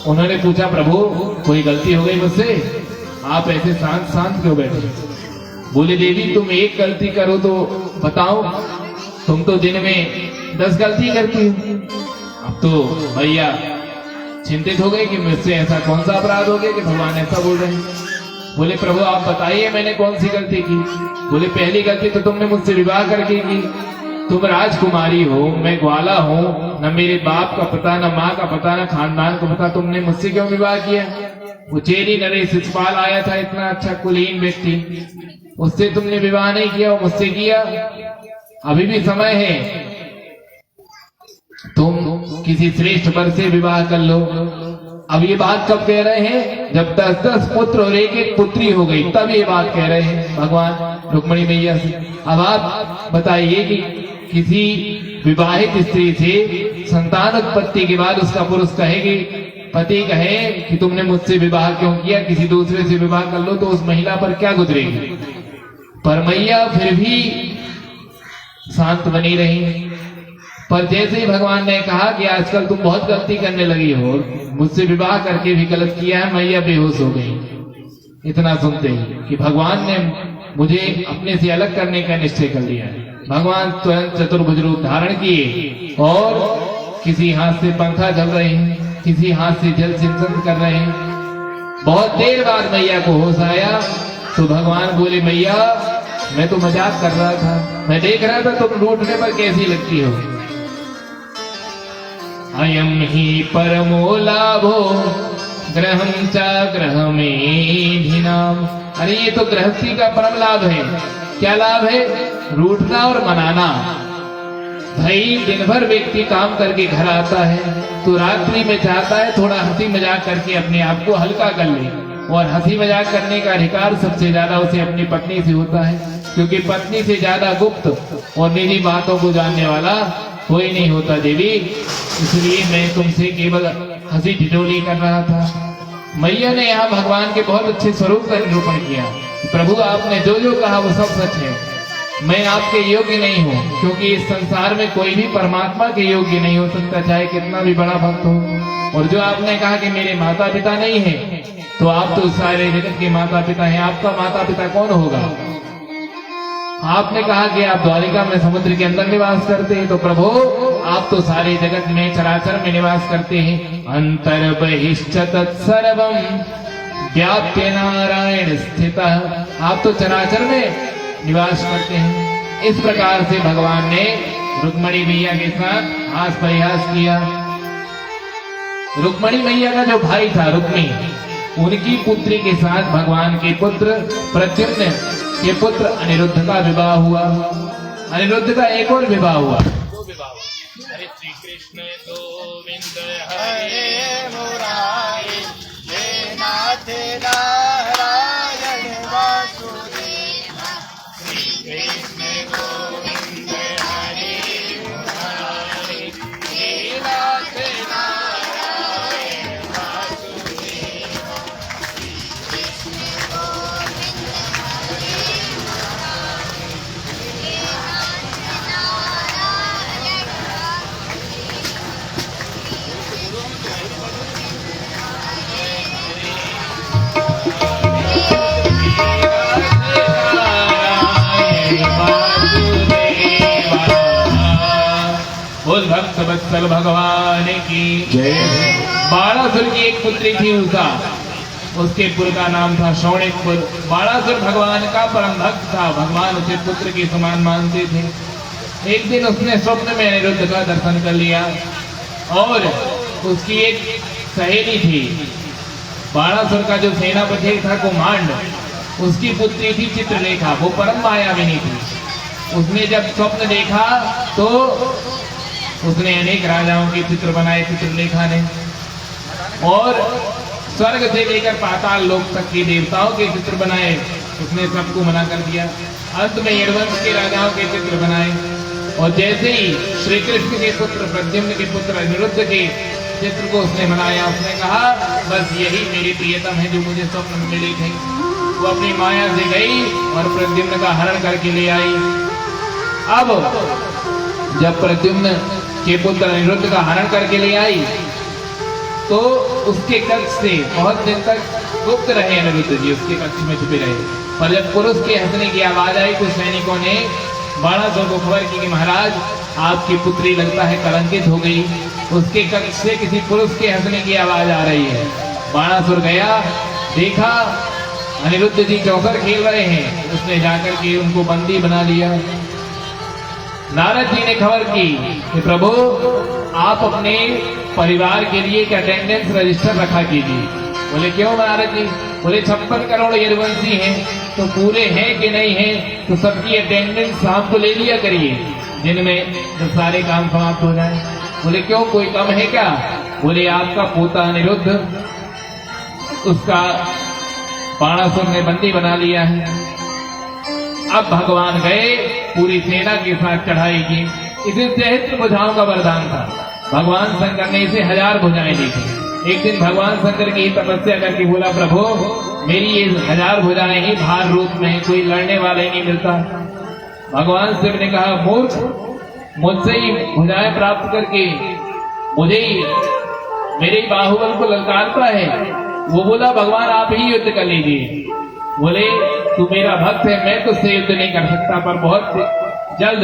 उन्होंने पूछा, प्रभु कोई गलती हो गई मुझसे, आप ऐसे शांत शांत क्यों बैठे? बोले, देवी तुम एक गलती करो तो बताओ, तुम तो दिन में 10 गलती करती हो। अब तो भैया चिंतित हो गए कि मुझसे ऐसा कौन सा अपराध हो गया कि भगवान ऐसा बोल रहे हैं। बोले, प्रभु आप बताइए मैंने कौन सी गलती की? बोले, पहली गलती तो तुमने मुझसे विवाह करके की। तुम राजकुमारी हो, मैं ग्वाला हूँ, न मेरे बाप का पता, न माँ का पता, न खानदान का पता, तुमने मुझसे क्यों विवाह किया? उचेरी नरेश शिशुपाल आया था, इतना अच्छा कुलीन व्यक्ति, उससे तुमने विवाह नहीं किया, मुझसे किया। अभी भी समय है, तुम किसी श्रेष्ठ वर से विवाह कर लो। अब ये बात कब कह रहे हैं? जब 10-10 पुत्र और एक पुत्री हो गई तब ये बात कह रहे हैं भगवान रुक्मणी मैया से। अब आप बताइए कि किसी विवाहित स्त्री से संतान उत्पत्ति के बाद उसका पुरुष कहेगी, पति कहे कि तुमने मुझसे विवाह क्यों किया, किसी दूसरे से विवाह कर लो, तो उस महिला पर क्या गुजरेगी? पर मैया फिर भी शांत बनी रही। पर जैसे ही भगवान ने कहा कि आजकल तुम बहुत गलती करने लगी हो, मुझसे विवाह करके भी गलत किया है, मैया बेहोश हो गई। इतना सुनते ही कि भगवान ने मुझे अपने से अलग करने का निश्चय कर लिया है। भगवान तुरंत चतुर्भुज रूप धारण किए और किसी हाथ से पंखा चल रहे हैं, किसी हाथ से जल सिंचन कर रहे हैं। बहुत देर बाद मैया को होश आया तो भगवान बोले, मैया मैं तो मजाक कर रहा था, मैं देख रहा था तुम रूठने पर कैसी लगती हो। अयम ही परमो लाभो ग्रहम च ग्रह में। अरे ये तो गृहस्थी का परम लाभ है। क्या लाभ है? रूठना और मनाना। भाई दिन भर व्यक्ति काम करके घर आता है तो रात्रि में चाहता है थोड़ा हंसी मजाक करके अपने आप को हल्का कर ले, और हंसी मजाक करने का अधिकार सबसे ज्यादा उसे अपनी पत्नी से होता है, क्योंकि पत्नी से ज्यादा गुप्त और निजी बातों को जानने वाला कोई नहीं होता देवी। इसलिए मैं तुमसे केवल हंसी ठिठोली कर रहा था। मैया ने यहाँ भगवान के बहुत अच्छे स्वरूप का निरूपण किया। प्रभु आपने जो जो कहा वो सब सच है। मैं आपके योग्य नहीं हूँ, क्योंकि इस संसार में कोई भी परमात्मा के योग्य नहीं हो सकता, चाहे कितना भी बड़ा भक्त हो। और जो आपने कहा कि मेरे माता पिता नहीं है, तो आप तो सारे जगत के माता पिता हैं। आपका माता पिता कौन होगा? आपने कहा कि आप द्वारिका में समुद्र के अंदर निवास करते हैं, तो प्रभु आप तो सारे जगत में चराचर में निवास करते हैं। अंतर बहिश्च तत्सर्वं व्याप्य नारायण स्थितः। आप तो चराचर में निवास करते हैं। इस प्रकार से भगवान ने रुक्मणी मैया के साथ हास परिहास किया। रुक्मणी मैया का जो भाई था रुक्मी, उनकी पुत्री के साथ भगवान के पुत्र प्रद्युम्न के पुत्र अनिरुद्ध का विवाह हुआ। अनिरुद्ध का एक और विवाह हुआ। हरे श्री कृष्ण गोविंद हरे मुरारी, हे नाथ नारायण वासुदेव। श्री कृष्ण गोविंद हरे मुरारी, हे नाथ नारायण वासुदेव। बोल भक्त वत्सल भगवान की जय। बाणासुर की एक पुत्री थी उषा, उसके पुत्र का नाम था शौणिकपुर। बाणासुर भगवान का परम भक्त था, भगवान उसे पुत्र के समान मानते थे। एक दिन उसने स्वप्न में अनिरुद्ध का दर्शन कर लिया और उसकी एक सहेली थी, बाणासुर का जो सेनापति था कुमांड, उसकी पुत्री थी चित्रलेखा, वो परम मायाविनी थी। उसने जब स्वप्न देखा तो उसने अनेक राजाओं के चित्र बनाए चित्रलेखा ने, और स्वर्ग से लेकर पाताल लोक तक के देवताओं के चित्र बनाए, उसने सबको मना कर दिया। अंत में यदुवंश के राजाओं के चित्र बनाए, और जैसे ही श्री कृष्ण के पुत्र प्रद्युम्न के पुत्र अनिरुद्ध के चित्र को उसने बनाया, उसने कहा बस यही मेरी प्रियतम है जो मुझे स्वप्न में मिली थी। वो अपनी माया से गई और प्रद्युम्न का हरण करके ले आई। अब जब प्रद्युम्न के पुत्र अनिरुद्ध का हरण करके ले आई तो उसके कक्ष से बहुत दिन तक गुप्त रहे अनिरुद्ध जी, उसके कक्ष में छुपे रहे। पर जब पुरुष के हंसने की आवाज आई तो सैनिकों ने बाणासुर को खबर की कि महाराज आपकी पुत्री लगता है कलंकित हो गई, उसके कक्ष से किसी पुरुष के हंसने की आवाज आ रही है। बाणासुर गया, देखा अनिरुद्ध जी चौकर खेल रहे हैं, उसने जाकर के उनको बंदी बना लिया। नारद जी ने खबर की कि प्रभु आप अपने परिवार के लिए एक अटेंडेंस रजिस्टर रखा कीजिए। बोले क्यों नारद जी? बोले 56 करोड़ यदुवंशी हैं तो पूरे हैं कि नहीं हैं, तो सबकी अटेंडेंस शाम को ले लिया करिए, दिन में तो सारे काम समाप्त हो जाए। बोले क्यों, कोई कम है क्या? बोले आपका पोता अनिरुद्ध, उसका बाणासुर ने बंदी बना लिया है। अब भगवान गए, पूरी सेना के साथ चढ़ाई की। इसे सहस्त्र भुजाओं का वरदान था। भगवान शंकर ने इसे 1000 भुजाएं दी थी। एक दिन भगवान शंकर की तपस्या करके बोला प्रभु मेरी ये 1000 भुजाएं ही भार रूप में, कोई लड़ने वाला ही नहीं मिलता। भगवान शिव ने कहा मूर्ख, मुझसे ही भुजाएं प्राप्त करके मुझे ही मेरे बाहुबल को ललकारता है। वो बोला भगवान आप ही युद्ध कर लीजिए। बोले तू मेरा भक्त है, मैं तुझसे युद्ध नहीं कर सकता, पर बहुत जल्द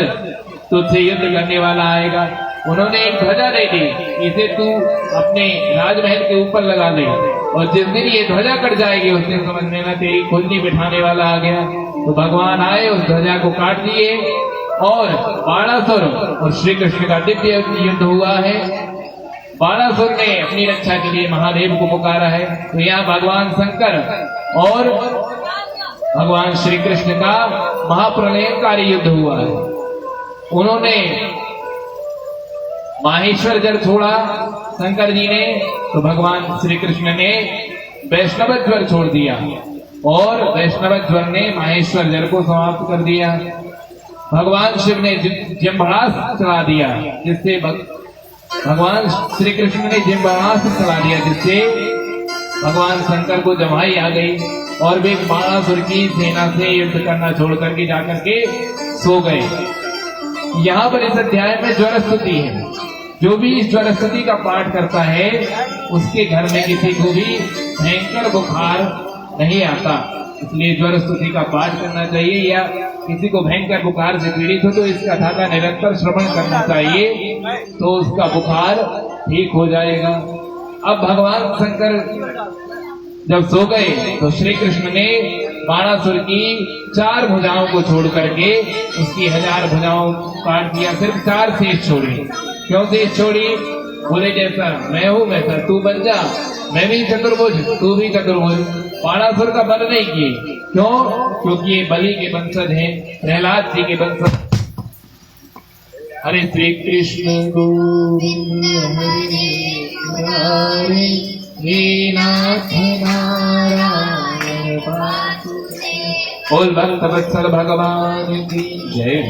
तुझसे युद्ध करने वाला आएगा। उन्होंने एक ध्वजा दे दी, इसे तू अपने राजमहल के ऊपर लगा दे, और जिस दिन ये ध्वजा कट जाएगी उस दिन समझ लेना तेरी खुजली बिठाने वाला आ गया। तो भगवान आए, उस ध्वजा को काट दिए, और बाणासुर और श्री कृष्ण का दिव्य युद्ध हुआ है। बाणासुर ने अपनी रक्षा के लिए महादेव को पुकारा है। तो यहाँ भगवान शंकर और भगवान श्री कृष्ण का महाप्रलयकारी युद्ध हुआ है। उन्होंने माहेश्वर जल छोड़ा शंकर जी ने, तो भगवान श्री कृष्ण ने वैष्णव ज्वर छोड़ दिया, और वैष्णव ज्वर ने माहेश्वर जल को समाप्त कर दिया। भगवान शिव ने जम्भरास्त्र चला दिया, जिससे भगवान श्री कृष्ण ने जम्भरास्त्र चला दिया, जिससे भगवान शंकर को जमाई आ गई, और वे बाणासुर की सेना से युद्ध करना छोड़ करके जाकर के सो गए। यहाँ पर इस अध्याय में ज्वर स्तुति है। जो भी इस ज्वर स्तुति का पाठ करता है उसके घर में किसी को भी भयंकर बुखार नहीं आता, इसलिए ज्वर स्तुति का पाठ करना चाहिए। या किसी को भयंकर बुखार से पीड़ित हो तो इस कथा का निरंतर श्रवण करना चाहिए, तो उसका बुखार ठीक हो जाएगा। अब भगवान शंकर जब सो गए तो श्री कृष्ण ने बाणासुर की 4 भुजाओं को छोड़ करके उसकी 1000 भुजाओं काट दिया, सिर्फ 4 शेष छोड़ी। क्यों शेष छोड़ी? बोले जैसा मैं हूँ वैसा तू बन जा, मैं भी चतुर्भुज तू भी चतुर्भुज। बाणासुर का वध नहीं किए। क्यों? क्योंकि ये बलि के वंशज हैं, प्रहलाद जी के वंशज। हरे श्री कृष्ण गोविंद हरे हे नाथ नारायण बोल भक्त वत्सल भगवान की जय।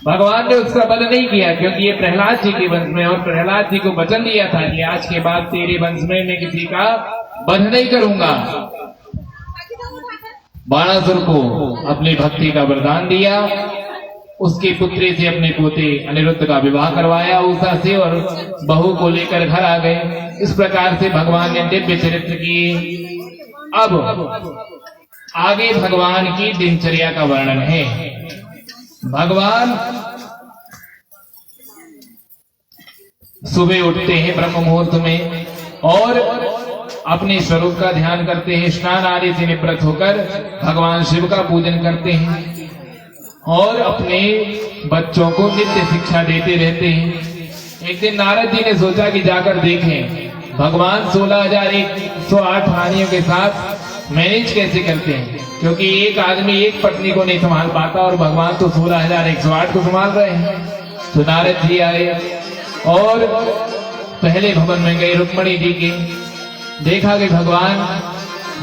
भगवान ने उसका वध नहीं किया क्योंकि ये प्रहलाद जी के वंश में, और प्रहलाद जी को वचन दिया था कि आज के बाद तेरे वंश में मैं किसी का वध नहीं करूंगा। बाणासुर को अपनी भक्ति का वरदान दिया, उसके पुत्री से अपने पोते अनिरुद्ध का विवाह करवाया उषा से, और बहू को लेकर घर आ गए। इस प्रकार से भगवान ने दिव्य चरित्र किए। अब आगे भगवान की दिनचर्या का वर्णन है। भगवान सुबह उठते हैं ब्रह्म मुहूर्त में और अपने स्वरूप का ध्यान करते हैं, स्नान आदि से निवृत्त होकर भगवान शिव का पूजन करते हैं और अपने बच्चों को नित्य शिक्षा देते रहते हैं। एक दिन नारद जी ने सोचा कि जाकर देखें भगवान 16,108 रानियों के साथ मैनेज कैसे करते हैं, क्योंकि एक आदमी एक पत्नी को नहीं संभाल पाता और भगवान तो 16,108 को संभाल रहे हैं। तो नारद जी आए और पहले भवन में गए रुक्मणी जी के, देखा कि भगवान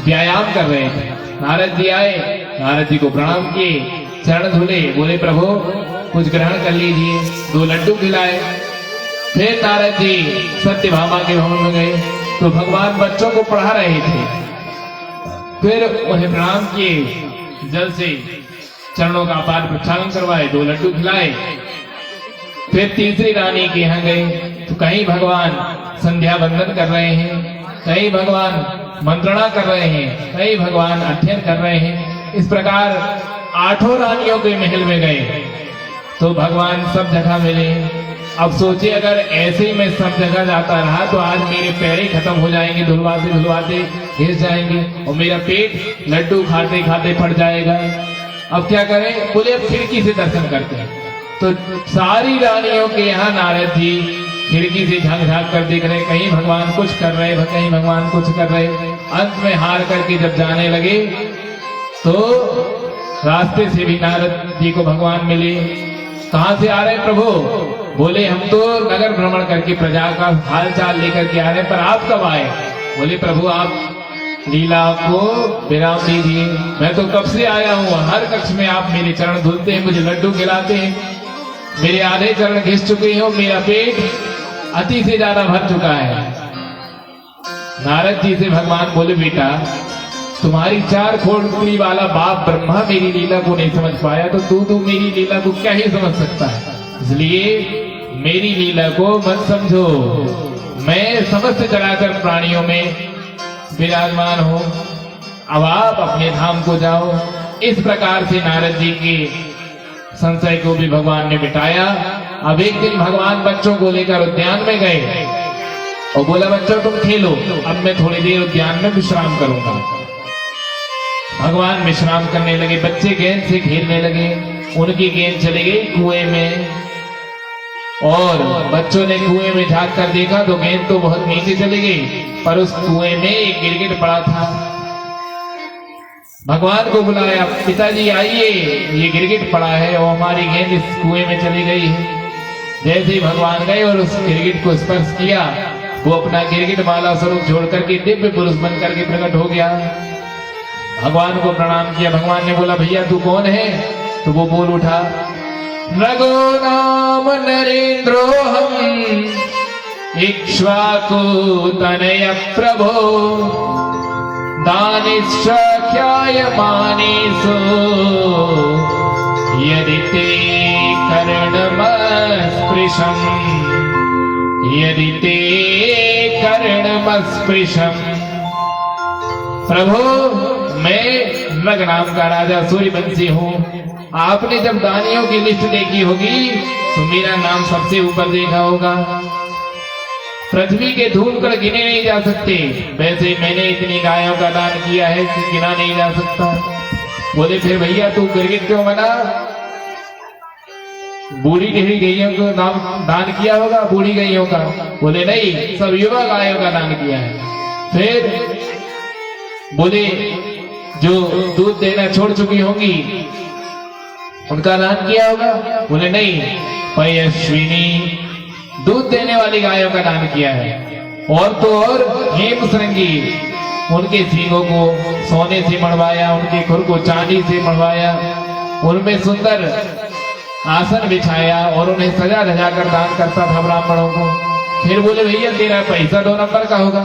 व्यायाम कर रहे थे। नारद जी आए, नारद जी को प्रणाम किए, चरण धुले, बोले प्रभु कुछ ग्रहण कर लीजिए, 2 लड्डू खिलाए। फिर नारद जी सत्यभामा के भवन में गए तो भगवान बच्चों को पढ़ा रहे थे। फिर उन्हें प्रणाम किए, जल से चरणों का पाद प्रक्षालन करवाए, 2 लड्डू खिलाए। फिर तीसरी रानी के यहाँ गए तो कहीं भगवान संध्या वंदन कर रहे हैं, कहीं भगवान मंत्रणा कर रहे हैं, कहीं भगवान अध्ययन कर रहे हैं। इस प्रकार 8 रानियों के महल में गए तो भगवान सब जगह मिले। अब सोचे अगर ऐसे ही मैं सब जगह जाता रहा तो आज मेरे पैर ही खत्म हो जाएंगे, धुलवाते धुलवाते घिस जाएंगे और मेरा पेट लड्डू खाते खाते फट जाएगा। अब क्या करें? बोले अब खिड़की से दर्शन करते हैं। तो सारी रानियों के यहाँ नारद जी खिड़की से झांक झांक कर देख रहे, कहीं भगवान कुछ कर रहे, कहीं भगवान कुछ कर रहे। अंत में हार करके जब जाने लगे तो रास्ते से भी नारद जी को भगवान मिले। कहाँ से आ रहे प्रभु? बोले हम तो नगर भ्रमण करके प्रजा का हाल चाल लेकर के आ रहे, पर आप कब आए? बोले प्रभु आप लीला को विराम दीजिए, मैं तो कब से आया हूँ, हर कक्ष में आप मेरे चरण धुलते हैं, मुझे लड्डू खिलाते हैं, मेरे आधे चरण घिस चुके हो, मेरा पेट अति से ज्यादा भर चुका है। नारद जी से भगवान बोले बेटा तुम्हारी 4 खोपड़ी वाला बाप ब्रह्मा मेरी लीला को नहीं समझ पाया तो तू मेरी लीला को क्या ही समझ सकता है, इसलिए मेरी लीला को मत समझो। मैं समस्त चराचर प्राणियों में विराजमान हूँ, अब आप अपने धाम को जाओ। इस प्रकार से नारद जी के संशय को भी भगवान ने मिटाया। अब एक दिन भगवान बच्चों को लेकर उद्यान में गए और बोला बच्चों तुम खेलो, अब मैं थोड़ी देर उद्यान में विश्राम करूंगा। भगवान विश्राम करने लगे, बच्चे गेंद से खेलने लगे, उनकी गेंद चली गई कुएं में और बच्चों ने कुएं में झांक कर देखा तो गेंद तो बहुत नीचे चली गई, पर उस कुएं में एक गिरगिट पड़ा था। भगवान को बुलाया, पिताजी आइए, ये गिरगिट पड़ा है और हमारी गेंद इस कुएं में चली गई है। जैसे ही भगवान गए और उस गिरगिट को स्पर्श किया, वो अपना गिरगिट माला स्वरूप छोड़ करके दिव्य पुरुष बन करके प्रकट हो गया। भगवान को प्रणाम किया। भगवान ने बोला भैया तू कौन है? तो वो बोल उठा रघु नाम नरेंद्रो हम इक्ष्वाकु तनय प्रभो दानिश्चाख्याय मानेसो यदि ते कर्णमस्पृशम् यदि ते कर्णमस्पृशम्। प्रभु मैं नग नाम का राजा सूर्यवंशी हूँ। आपने जब दानियों की लिस्ट देखी होगी तो मेरा नाम सबसे ऊपर देखा होगा। पृथ्वी के धूल कण गिने नहीं जा सकते, वैसे मैंने इतनी गायों का दान किया है कि गिना नहीं जा सकता। बोले फिर भैया तू गिरगिट क्यों बना? बूढ़ी ढेरी गैयों को दान किया होगा, बूढ़ी गैयों का। बोले नहीं, सब युवा गायों का दान किया है। फिर बोले जो दूध देना छोड़ चुकी होंगी उनका दान किया होगा। बोले नहीं, पयस्विनी दूध देने वाली गायों का दान किया है। और तो और हेम श्रृंगी, उनके सींगों को सोने से मढ़वाया, उनके खुर को चांदी से मढ़वाया, उनमें सुंदर आसन बिछाया और उन्हें सजा धजा कर दान करता था ब्राह्मणों को। फिर बोले भैया तेरा पैसा 2 नंबर का होगा।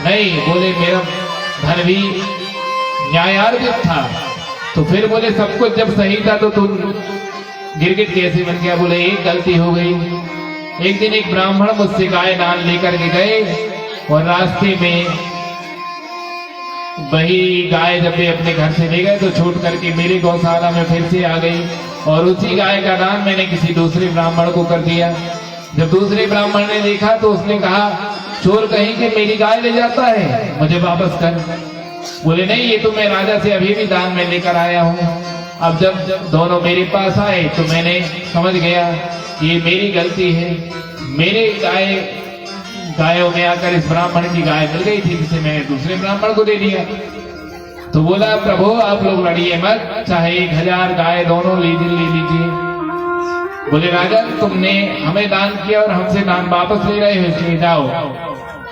नहीं, बोले मेरा धन भी न्यायार्जित था। तो फिर बोले सब कुछ जब सही था तो तू गिरगिट कैसे बन गया? बोले एक गलती हो गई। एक दिन एक ब्राह्मण मुझसे गाय दान लेकर के गए और रास्ते में वही गाय जब वे अपने घर से ले गए तो छूट करके मेरे गौशाला में फिर से आ गई और उसी गाय का दान मैंने किसी दूसरे ब्राह्मण को कर दिया। जब दूसरे ब्राह्मण ने देखा तो उसने कहा चोर कहीं के मेरी गाय ले जाता है, मुझे वापस कर। बोले नहीं, ये तो मैं राजा से अभी भी दान में लेकर आया हूँ। अब जब दोनों मेरे पास आए तो मैंने समझ गया ये मेरी गलती है। मेरे गायों में आकर इस ब्राह्मण की गाय मिल गई थी जिसे मैंने दूसरे ब्राह्मण को दे दिया। तो बोला प्रभु आप लोग लड़िए मत, चाहे 1000 गाय दोनों ले लीजिए। बोले राजा तुमने हमें दान किया और हमसे दान वापस ले रहे हो, इसलिए जाओ,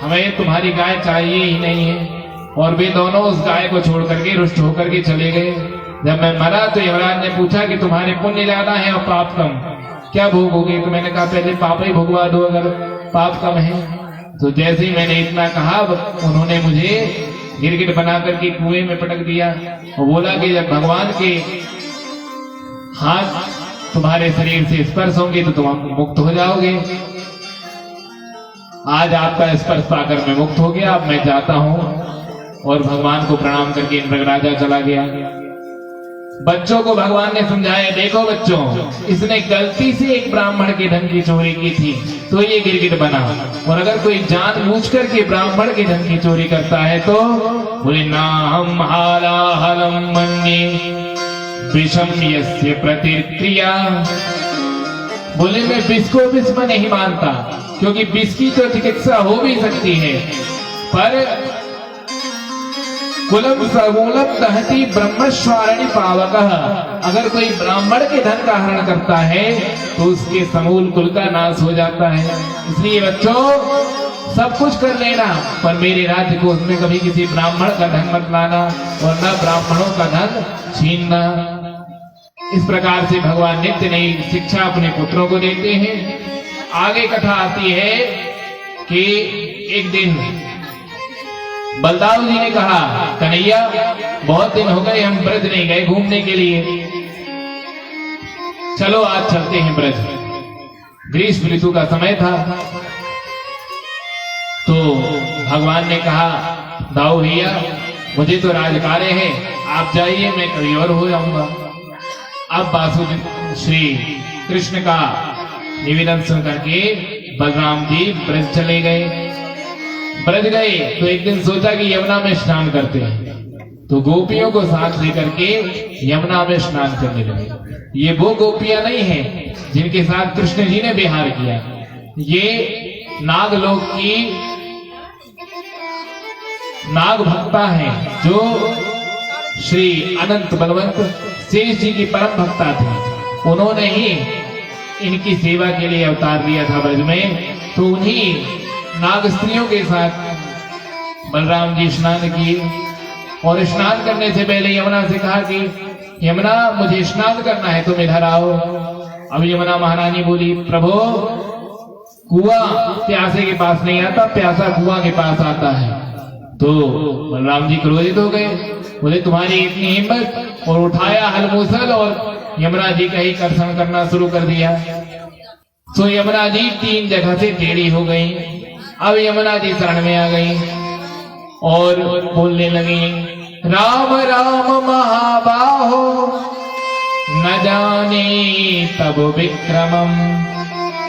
हमें तुम्हारी गाय चाहिए ही नहीं है। और वे दोनों उस गाय को छोड़ करके रुष्ट होकर के चले गए। जब मैं मरा तो यमराज ने पूछा कि तुम्हारे पुण्य ज्यादा है और पाप कम, क्या भोगोगे? तो मैंने कहा पहले पाप ही भोगवा दो अगर पाप कम है। तो जैसे ही मैंने इतना कहा उन्होंने मुझे गिरगिट बना करके कुएं में पटक दिया और बोला कि जब भगवान के हाथ तुम्हारे शरीर से स्पर्श होंगे तो तुम मुक्त हो जाओगे। आज आपका स्पर्श पाकर मैं मुक्त हो गया, अब मैं जाता हूं। और भगवान को प्रणाम करके इंद्र राजा चला गया। बच्चों को भगवान ने समझाया, देखो बच्चों, इसने गलती से एक ब्राह्मण के धन की चोरी की थी तो ये गिरगिट बना, और अगर कोई जानबूझ करके ब्राह्मण के धन की चोरी करता है तो बोले ना हम हालाहलम मन्ये विषम यस्य प्रतिक्रिया। बोले मैं विष को विष में नहीं मानता, क्योंकि विष की तो चिकित्सा हो भी सकती है, पर कुलम समूलम दहती ब्रह्मस्वारणी पावकः, अगर कोई ब्राह्मण के धन का हरण करता है तो उसके समूल कुल का नाश हो जाता है। इसलिए बच्चों सब कुछ कर लेना, पर मेरे राज्य को उसमें कभी किसी ब्राह्मण का धन मत लाना और न ब्राह्मणों का धन छीनना। इस प्रकार से भगवान नित्य नई शिक्षा अपने पुत्रों को देते हैं। आगे कथा आती है कि एक दिन बलदाऊ जी ने कहा, कन्हैया बहुत दिन हो गए हम ब्रज नहीं गए घूमने के लिए, चलो आज चलते हैं ब्रज। ग्रीष्म ऋतु का समय था। तो भगवान ने कहा, दाऊ भैया मुझे तो राजकार्य है, आप जाइए, मैं कहीं और हो जाऊंगा। अब वासुदेव श्री कृष्ण का निवेदन सुन करके बलराम जी ब्रज चले गए। ब्रज गए तो एक दिन सोचा कि यमुना में स्नान करते हैं, तो गोपियों को साथ लेकर के यमुना में स्नान करने लगे। ये वो गोपियां नहीं हैं जिनके साथ कृष्ण जी ने विहार किया, ये नागलोक की नाग भक्ता हैं जो श्री अनंत बलवंत शेष जी की परम भक्ता थे। उन्होंने ही इनकी सेवा के लिए अवतार लिया था ब्रज में। तो उन्हीं नाग स्त्रियों के साथ बलराम जी स्नान किए, और स्नान करने से पहले यमुना से कहा कि यमुना मुझे स्नान करना है, तुम इधर आओ। अब यमुना महारानी बोली, प्रभु कुआं प्यासे के पास नहीं आता, प्यासा कुआं के पास आता है। तो बलराम जी क्रोधित हो गए, बोले तुम्हारी इतनी हिम्मत, और उठाया हलमूसल और यमुना जी का ही कर्षण करना शुरू कर दिया। तो यमुना जी 3 जगह से टेढ़ी हो गई। अब यमुना जी शरण में आ गई और बोलने लगी, राम राम महाबाहो न जाने तब विक्रमम।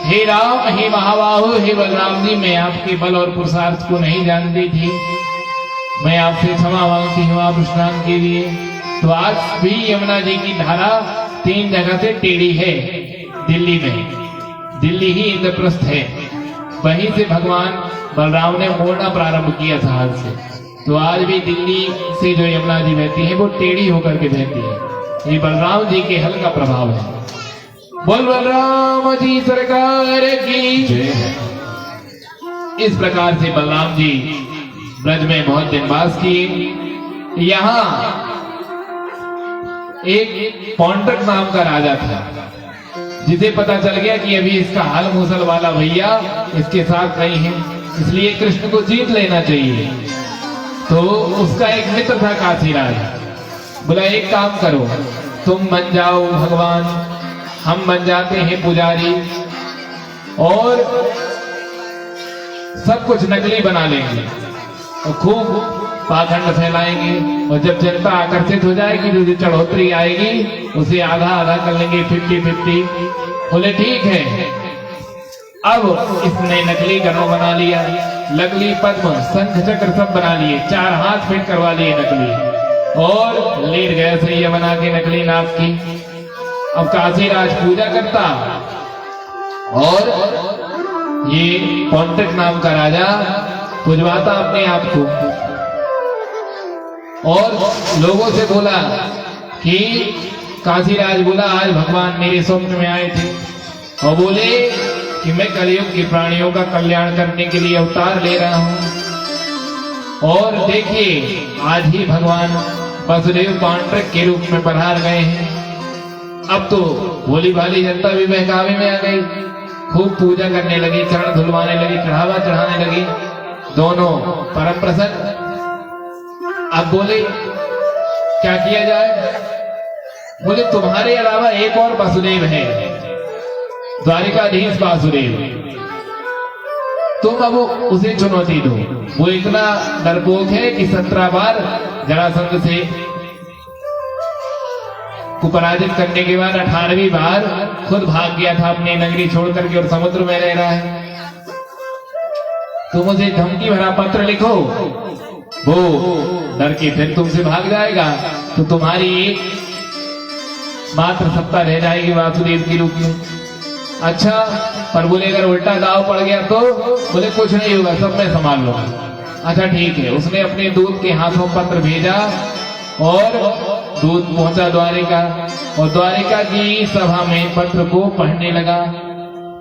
हे राम, हे महाबाहो, हे बलराम जी, मैं आपके बल और पुरुषार्थ को नहीं जानती थी, मैं आपसे क्षमा मांगती हूँ आप स्नान के लिए। तो आज भी यमुना जी की धारा 3 जगह से टेढ़ी है। दिल्ली में, दिल्ली ही इंद्रप्रस्थ है, वहीं से भगवान बलराम ने मोड़ना प्रारंभ किया था हाथ से। तो आज भी दिल्ली से जो यमुना जी बहती है वो टेढ़ी होकर के बहती है। ये बलराम जी के हल का प्रभाव है। बोल बलराम जी सरकार की जय। इस प्रकार से बलराम जी ब्रज में बहुत दिन वास किए। यहाँ एक पौंड्रक नाम का राजा था, जिसे पता चल गया कि अभी इसका हल मूसल वाला भैया इसके साथ नहीं है, इसलिए कृष्ण को जीत लेना चाहिए। तो उसका एक मित्र था काशीराज। बोला एक काम करो, तुम बन जाओ भगवान, हम बन जाते हैं पुजारी, और सब कुछ नकली बना लेंगे और खूब पाखंड फैलाएंगे, और जब जनता आकर्षित हो जाएगी तो जो चढ़ोतरी आएगी उसे आधा आधा कर लेंगे, 50-50। बोले ठीक है। अब इसने नकली गणों बना लिया, लगली पद्म शंख चक्र सब बना लिए, 4 हाथ फिट करवा लिए नकली, और लेट गए सैया बना के नकली नाग की। अब काशीराज पूजा करता और ये पौंड्रक नाम का राजा पुजवाता अपने आप को, और लोगों से बोला कि काशीराज बोला आज भगवान मेरे स्वप्न में आए थे और बोले कि मैं कलयुग के प्राणियों का कल्याण करने के लिए अवतार ले रहा हूं। और देखिए आज ही भगवान वसुदेव पांडव के रूप में पधार गए हैं। अब तो भोली भाली जनता भी बहकावे में आ गई, खूब पूजा करने लगी, चरण धुलवाने लगी, चढ़ावा चढ़ाने लगी, दोनों परम प्रसन्न। अब बोले क्या किया जाए? बोले तुम्हारे अलावा एक और वासुदेव है, द्वारिकाधीश वासुदेव, तुम अब उसे चुनौती दो। वो इतना डरपोक है कि 17 बार जरासंध से को पराजित करने के बाद 18वीं बार खुद भाग गया था अपनी नगरी छोड़ करके और समुद्र में रह रहा है। तुम उसे धमकी भरा पत्र लिखो, वो डर के फिर तुमसे भाग जाएगा तो तुम्हारी मात्र सत्ता रह जाएगी वासुदेव के रूप में। अच्छा, पर बोले अगर उल्टा दाव पड़ गया तो? बोले कुछ नहीं होगा, सब मैं संभाल लूंगा। अच्छा ठीक है। उसने अपने दूत के हाथों पत्र भेजा और दूत पहुंचा द्वारिका, और द्वारिका की सभा में पत्र को पढ़ने लगा।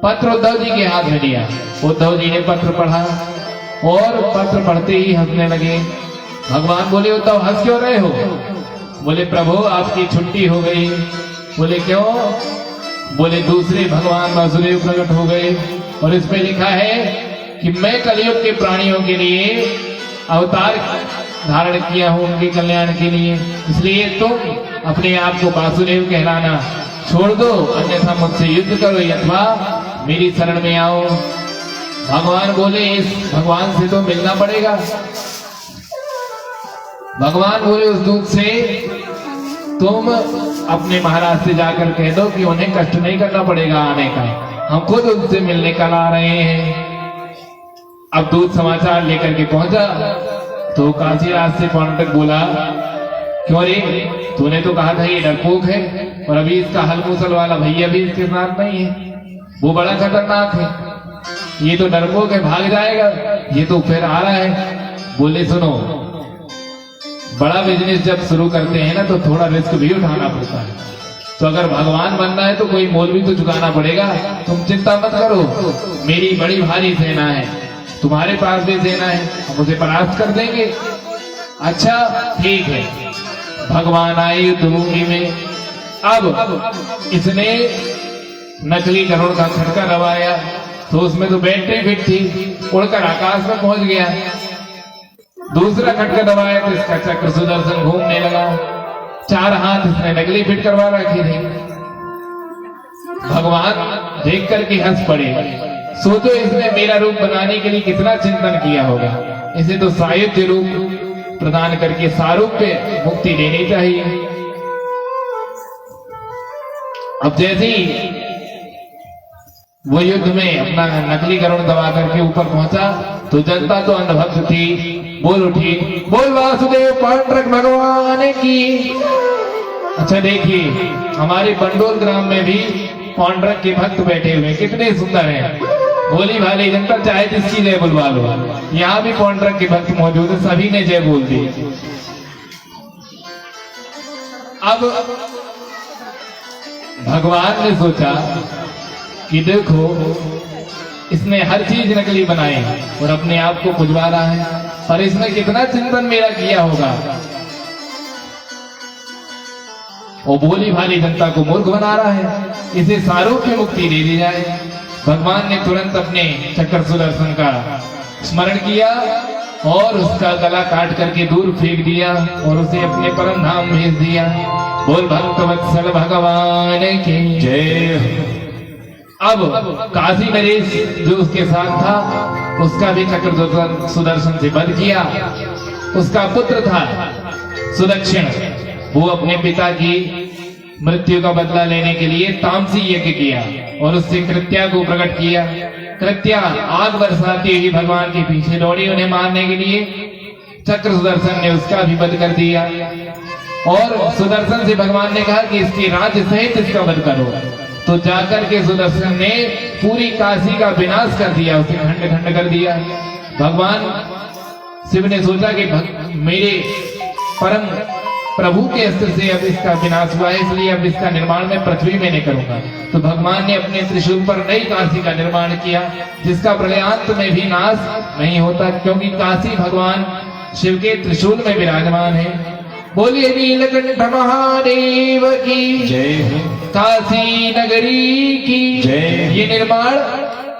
पत्र उद्धव जी के हाथ में दिया, उद्धव जी ने पत्र पढ़ा और पत्र पढ़ते ही हंसने लगे। भगवान बोले उद्धव हंस क्यों रहे हो? बोले प्रभु आपकी छुट्टी हो गई। बोले क्यों? बोले दूसरे भगवान वासुदेव प्रकट हो गए और इस पे लिखा है कि मैं कलयुग के प्राणियों के लिए अवतार धारण किया हूं उनके कल्याण के लिए, इसलिए तुम अपने आप को वासुदेव कहलाना छोड़ दो, अन्यथा मुझसे युद्ध करो अथवा मेरी शरण में आओ। भगवान बोले इस भगवान से तो मिलना पड़ेगा। भगवान बोले उस दूत से तुम अपने महाराज से जाकर कह दो कि उन्हें कष्ट नहीं करना पड़ेगा आने का, हम खुद उनसे मिलने कल आ रहे हैं। अब दूत समाचार लेकर के पहुंचा तो काशीराज से पांडव बोला क्यों रे, तूने तो कहा था ये डरपोक है और अभी इसका हल मूसल वाला भैया भी इसके साथ नहीं है, वो बड़ा खतरनाक है, ये तो डरपोक है भाग जाएगा, ये तो फिर आ रहा है। बोले सुनो, बड़ा बिजनेस जब शुरू करते हैं ना तो थोड़ा रिस्क भी उठाना पड़ता है, तो अगर भगवान बनना है तो कोई मोल भी तो चुकाना पड़ेगा। तुम चिंता मत करो, मेरी बड़ी भारी सेना है, तुम्हारे पास भी सेना है, हम उसे परास्त कर देंगे। अच्छा ठीक है। भगवान आए युद्ध भूमि में। अब इसने नकली गरुड़ का खटका दबाया तो उसमें तो बैटरी फिट थी, उड़कर आकाश में पहुंच गया। दूसरा खटका दबाया तो इसका चक्र सुदर्शन घूमने लगा। 4 हाथ इसने नकली फिट करवा रखी थी। भगवान देख करके हंस पड़े, सोचो इसने मेरा रूप बनाने के लिए कितना चिंतन किया होगा, इसे तो सायुज्य रूप प्रदान करके सारूप्य मुक्ति देनी चाहिए। अब जैसे ही वो युद्ध में अपना नकली गरुड़ दबा करके ऊपर पहुंचा तो जनता तो अंधभक्त थी, बोल उठी बोल वासुदेव पांडव भगवान की। अच्छा देखिए हमारे बंडोल ग्राम में भी पांडव के भक्त बैठे हुए कितने सुंदर हैं, भोली भाली जनता चाहे जिसकी जय बुलवा लो, यहाँ भी पांडव के भक्त मौजूद है, सभी ने जय बोल दी। अब भगवान ने सोचा कि देखो इसने हर चीज नकली बनाई और अपने आप को पुजवा रहा है, पर इसने कितना चिंतन मेरा किया होगा, और भोली भाली जनता को मूर्ख बना रहा है, इसे सारूप्य मुक्ति दे दी जाए। भगवान ने तुरंत अपने चक्र सुदर्शन का स्मरण किया और उसका गला काट करके दूर फेंक दिया और उसे अपने परम धाम भेज दिया। बोल भक्तवत्सल भगवान की जय। अब काशी नरेश जो उसके साथ था उसका भी चक्र सुदर्शन से वध किया। उसका पुत्र था सुदक्षिण, वो अपने पिता की मृत्यु का बदला लेने के लिए तामसी यज्ञ किया और उससे कृत्या को प्रकट किया। कृत्या आग बरसाती हुई भगवान के पीछे दौड़ी उन्हें मारने के लिए। चक्र सुदर्शन ने उसका भी वध कर दिया और सुदर्शन से भगवान ने कहा कि इसके राज्य सहित इसका वध करो, तो जाकर के सुदर्शन ने पूरी काशी का विनाश कर दिया, उसे खंड खंड कर दिया। भगवान शिव ने सोचा कि मेरे परम प्रभु के अस्त्र से अब इसका विनाश हुआ है, इसलिए अब इसका निर्माण मैं पृथ्वी में नहीं करूंगा। तो भगवान ने अपने त्रिशूल पर नई काशी का निर्माण किया, जिसका प्रलयांत में भी नाश नहीं होता, क्योंकि काशी भगवान शिव के त्रिशूल में विराजमान है। बोलिए नीलकंठ महादेव की जय हो। काशी नगरी की जय। ये निर्माण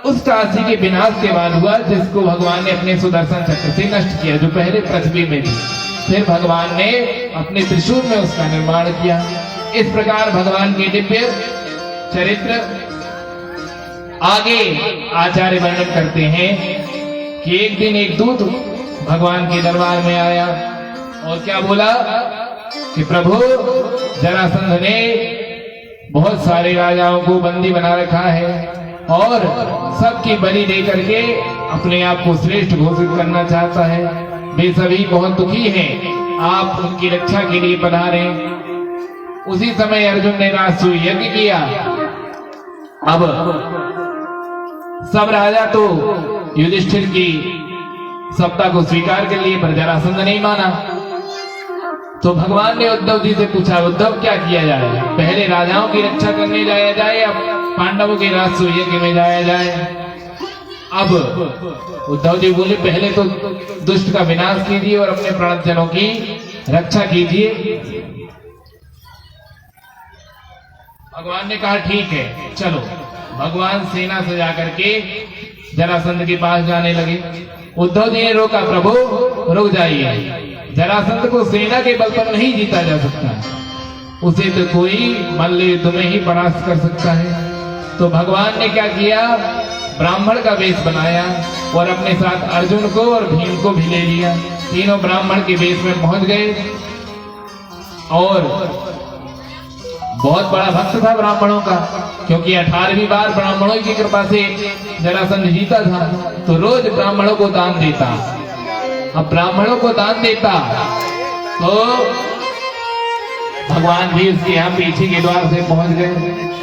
उस काशी के विनाश के बाद हुआ, जिसको भगवान ने अपने सुदर्शन चक्र से नष्ट किया, जो पहले पृथ्वी में थी। फिर भगवान ने अपने त्रिशूल में उसका निर्माण किया। इस प्रकार भगवान के दिव्य चरित्र आगे आचार्य वर्णन करते हैं कि एक दिन एक दूत भगवान के दरबार में आया और क्या बोला कि प्रभु, जरासंध ने बहुत सारे राजाओं को बंदी बना रखा है और सबकी बलि दे करके अपने आप को श्रेष्ठ घोषित करना चाहता है। वे सभी बहुत दुखी हैं, आप उनकी रक्षा के लिए पधारे। उसी समय अर्जुन ने राजसूय यज्ञ किया। अब सब राजा तो युधिष्ठिर की सत्ता को स्वीकार कर लिए, पर जरासंध नहीं माना। तो भगवान ने उद्धव जी से पूछा, उद्धव क्या किया जाए, पहले राजाओं की रक्षा करने जाया जाए या पांडवों के राजसूय यज्ञ में जाया जाए? अब उद्धव जी बोले, पहले तो दुष्ट का विनाश कीजिए और अपने प्राणजनों की रक्षा कीजिए। भगवान ने कहा ठीक है चलो। भगवान सेना सजा करके जरासंध के पास जाने लगे। उद्धव जी ने रोका, प्रभु रुक जाइए, जरासंध को सेना के बल पर नहीं जीता जा सकता, उसे तो कोई मल्ल युद्ध में ही परास्त कर सकता है। तो भगवान ने क्या किया, ब्राह्मण का वेश बनाया और अपने साथ अर्जुन को और भीम को भी ले लिया। तीनों ब्राह्मण के वेश में पहुंच गए और बहुत बड़ा भक्त था ब्राह्मणों का, क्योंकि 18वीं बार ब्राह्मणों की कृपा से जरासंध जीता था। तो रोज ब्राह्मणों को दान देता। अब ब्राह्मणों को दान देता तो भगवान भी उसके यहाँ पीछे के द्वार से पहुंच गए,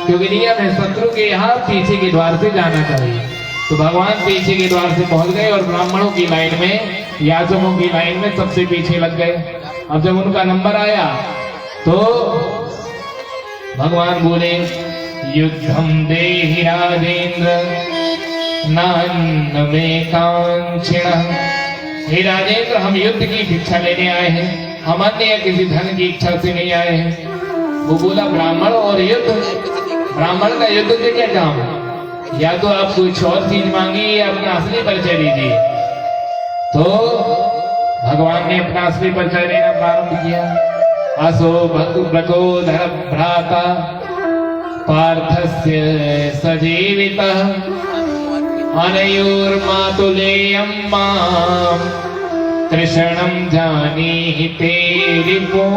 क्योंकि नियम है शत्रु के यहाँ पीछे के द्वार से जाना चाहिए। तो भगवान पीछे के द्वार से पहुंच गए और ब्राह्मणों की लाइन में, याचकों की लाइन में सबसे पीछे लग गए। अब जब उनका नंबर आया तो भगवान बोले, युद्धम देहि राजेंद्र नान्न में कांक्षिणः। हे राजेंद्र, हम युद्ध की भिक्षा लेने आए हैं, हम अन्य किसी धन की इच्छा से नहीं आए हैं। वो बोला, ब्राह्मण और युद्ध, ब्राह्मण का युद्ध से क्या काम, या तो आप कुछ और चीज मांगिए या अपना असली परिचय दीजिए। तो भगवान ने अपना असली परिचय देना प्रारंभ किया। असो भक्तोधर भ्राता पार्थस्य सजीवितः अनयोर्मातुलेयं मां कृष्णं जानीहि ते रिपो।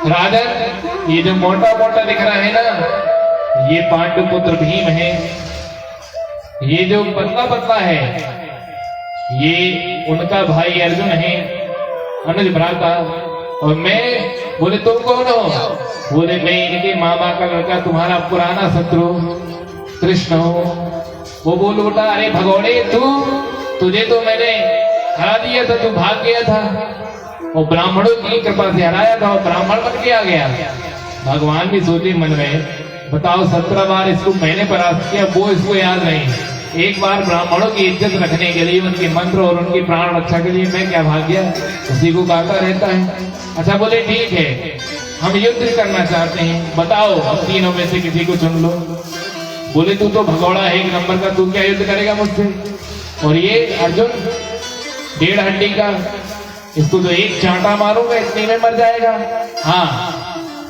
राजन, ये जो मोटा मोटा दिख रहा है ना, ये पांडु पुत्र भीम है। ये जो पतला पतला है, ये उनका भाई अर्जुन है, अनुज भ्राता। और मैं, बोले तुम कौन हो? बोले मैं इनके मामा का लड़का, तुम्हारा पुराना शत्रु कृष्ण हो। वो बोल उठा, अरे भगोड़े, तुझे तो मैंने हरा दिया था, तू भाग गया था और ब्राह्मणों की कृपा से हराया था और ब्राह्मण बन के आ गया। भगवान भी सोचे मन में, बताओ 17 बार इसको मैंने परास्त किया, वो इसको याद नहीं। एक बार ब्राह्मणों की इज्जत रखने के लिए, उनके मंत्र और उनकी प्राण रक्षा के लिए मैं क्या भाग गया, उसी को गाता रहता है। अच्छा, बोले ठीक है, हम युद्ध करना चाहते हैं, बताओ अब तीनों में से किसी को चुन लो। बोले तू तो भगौड़ा है एक नंबर का, तू क्या युद्ध करेगा मुझसे? और ये अर्जुन 1.5 हड्डी का, इसको तो एक चांटा मारूंगा इतने में मर जाएगा। हाँ,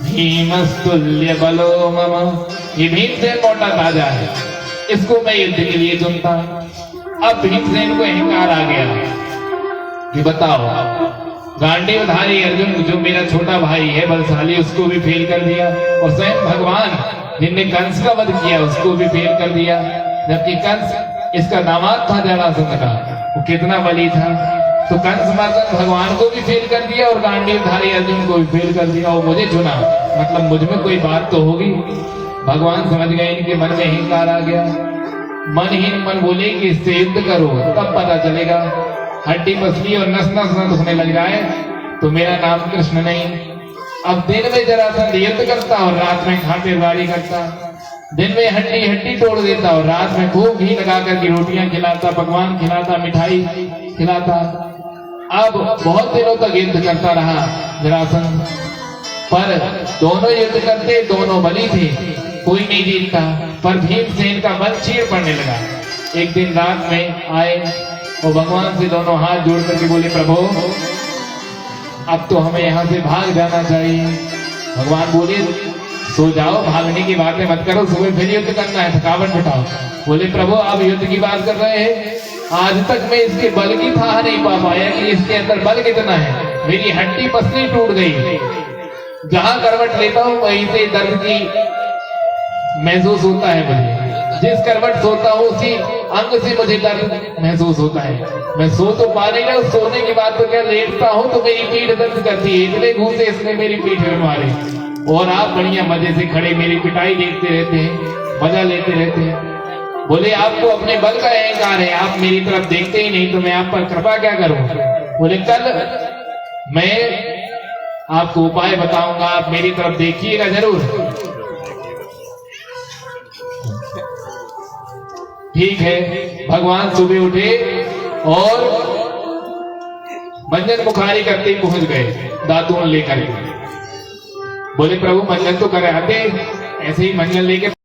भीमस्तुल्य बलो मम, ये भीमसेन मोटा ताजा है, इसको मैं युद्ध के लिए चुनता। अब भीमसेन को अहंकार आ गया कि बताओ, गांडीवधारी अर्जुन जो मेरा छोटा भाई है बलशाली, उसको भी फेल कर दिया, और स्वयं भगवान जिनने कंस का वध किया उसको भी फेल कर दिया, जबकि कंस इसका दामाद था जरासंध का, वो कितना बली था। तो कंस मर्दन भगवान को भी फेल कर दिया और गांडीवधारी अर्जुन को भी फेल कर दिया, और मुझे चुना, मतलब मुझ में कोई बात तो होगी। भगवान समझ गए इनके मन में अहंकार आ गया। मन ही मन बोले कि इससे युद्ध करो, तब पता चलेगा। हड्डी पसली और नस नस दुखने लग जाए तो मेरा नाम कृष्ण नहीं। अब दिन में जरासंध युद्ध करता और रात में खातिरदारी करता, दिन में हड्डी हड्डी तोड़ देता और रात में खूब घी लगा करके रोटियां खिलाता, पकवान खिलाता, मिठाई खिलाता। अब बहुत दिनों तक युद्ध करता रहा जरासंध, पर दोनों युद्ध करते, दोनों बली थे, कोई नहीं जीतता। पर भीमसेन का मन चीड़ पड़ने लगा। एक दिन रात में आए और भगवान से दोनों हाथ जोड़ करके बोले, प्रभु अब तो हमें यहाँ से भाग जाना चाहिए। भगवान बोले, सो जाओ, भागने की बातें मत करो, सुबह फिर युद्ध करना है, थकावट उठाओ। बोले, प्रभु आप युद्ध की बात कर रहे हैं, आज तक मैं इसके बल की था नहीं पा पाया कि इसके अंदर बल कितना है। मेरी हड्डी पसली टूट गई, जहां करवट लेता हूं वहीं से दर्द की महसूस होता है मुझे। जिस करवट सोता हूँ उसी अंग से मुझे दर्द महसूस होता है। मैं सो तो पा नहीं रहा, सोने की बात तो क्या, लेटता हूँ तो मेरी पीठ दर्द करती है, इतने घूसे इसने मेरी पीठ में मारे। और आप बढ़िया मजे से खड़े मेरी पिटाई देखते रहते हैं, मजा लेते रहते हैं। बोले, आपको अपने बल का अहंकार है, आप मेरी तरफ देखते ही नहीं, तो मैं आप पर कृपा क्या करूं। बोले, कल मैं आपको उपाय बताऊंगा, आप मेरी तरफ देखिएगा जरूर। ठीक है। भगवान सुबह उठे और मंजन मुखारी करते ही पहुंच गए दातून लेकर। बोले, प्रभु मंजन तो कर आते, ऐसे ही मंजन लेके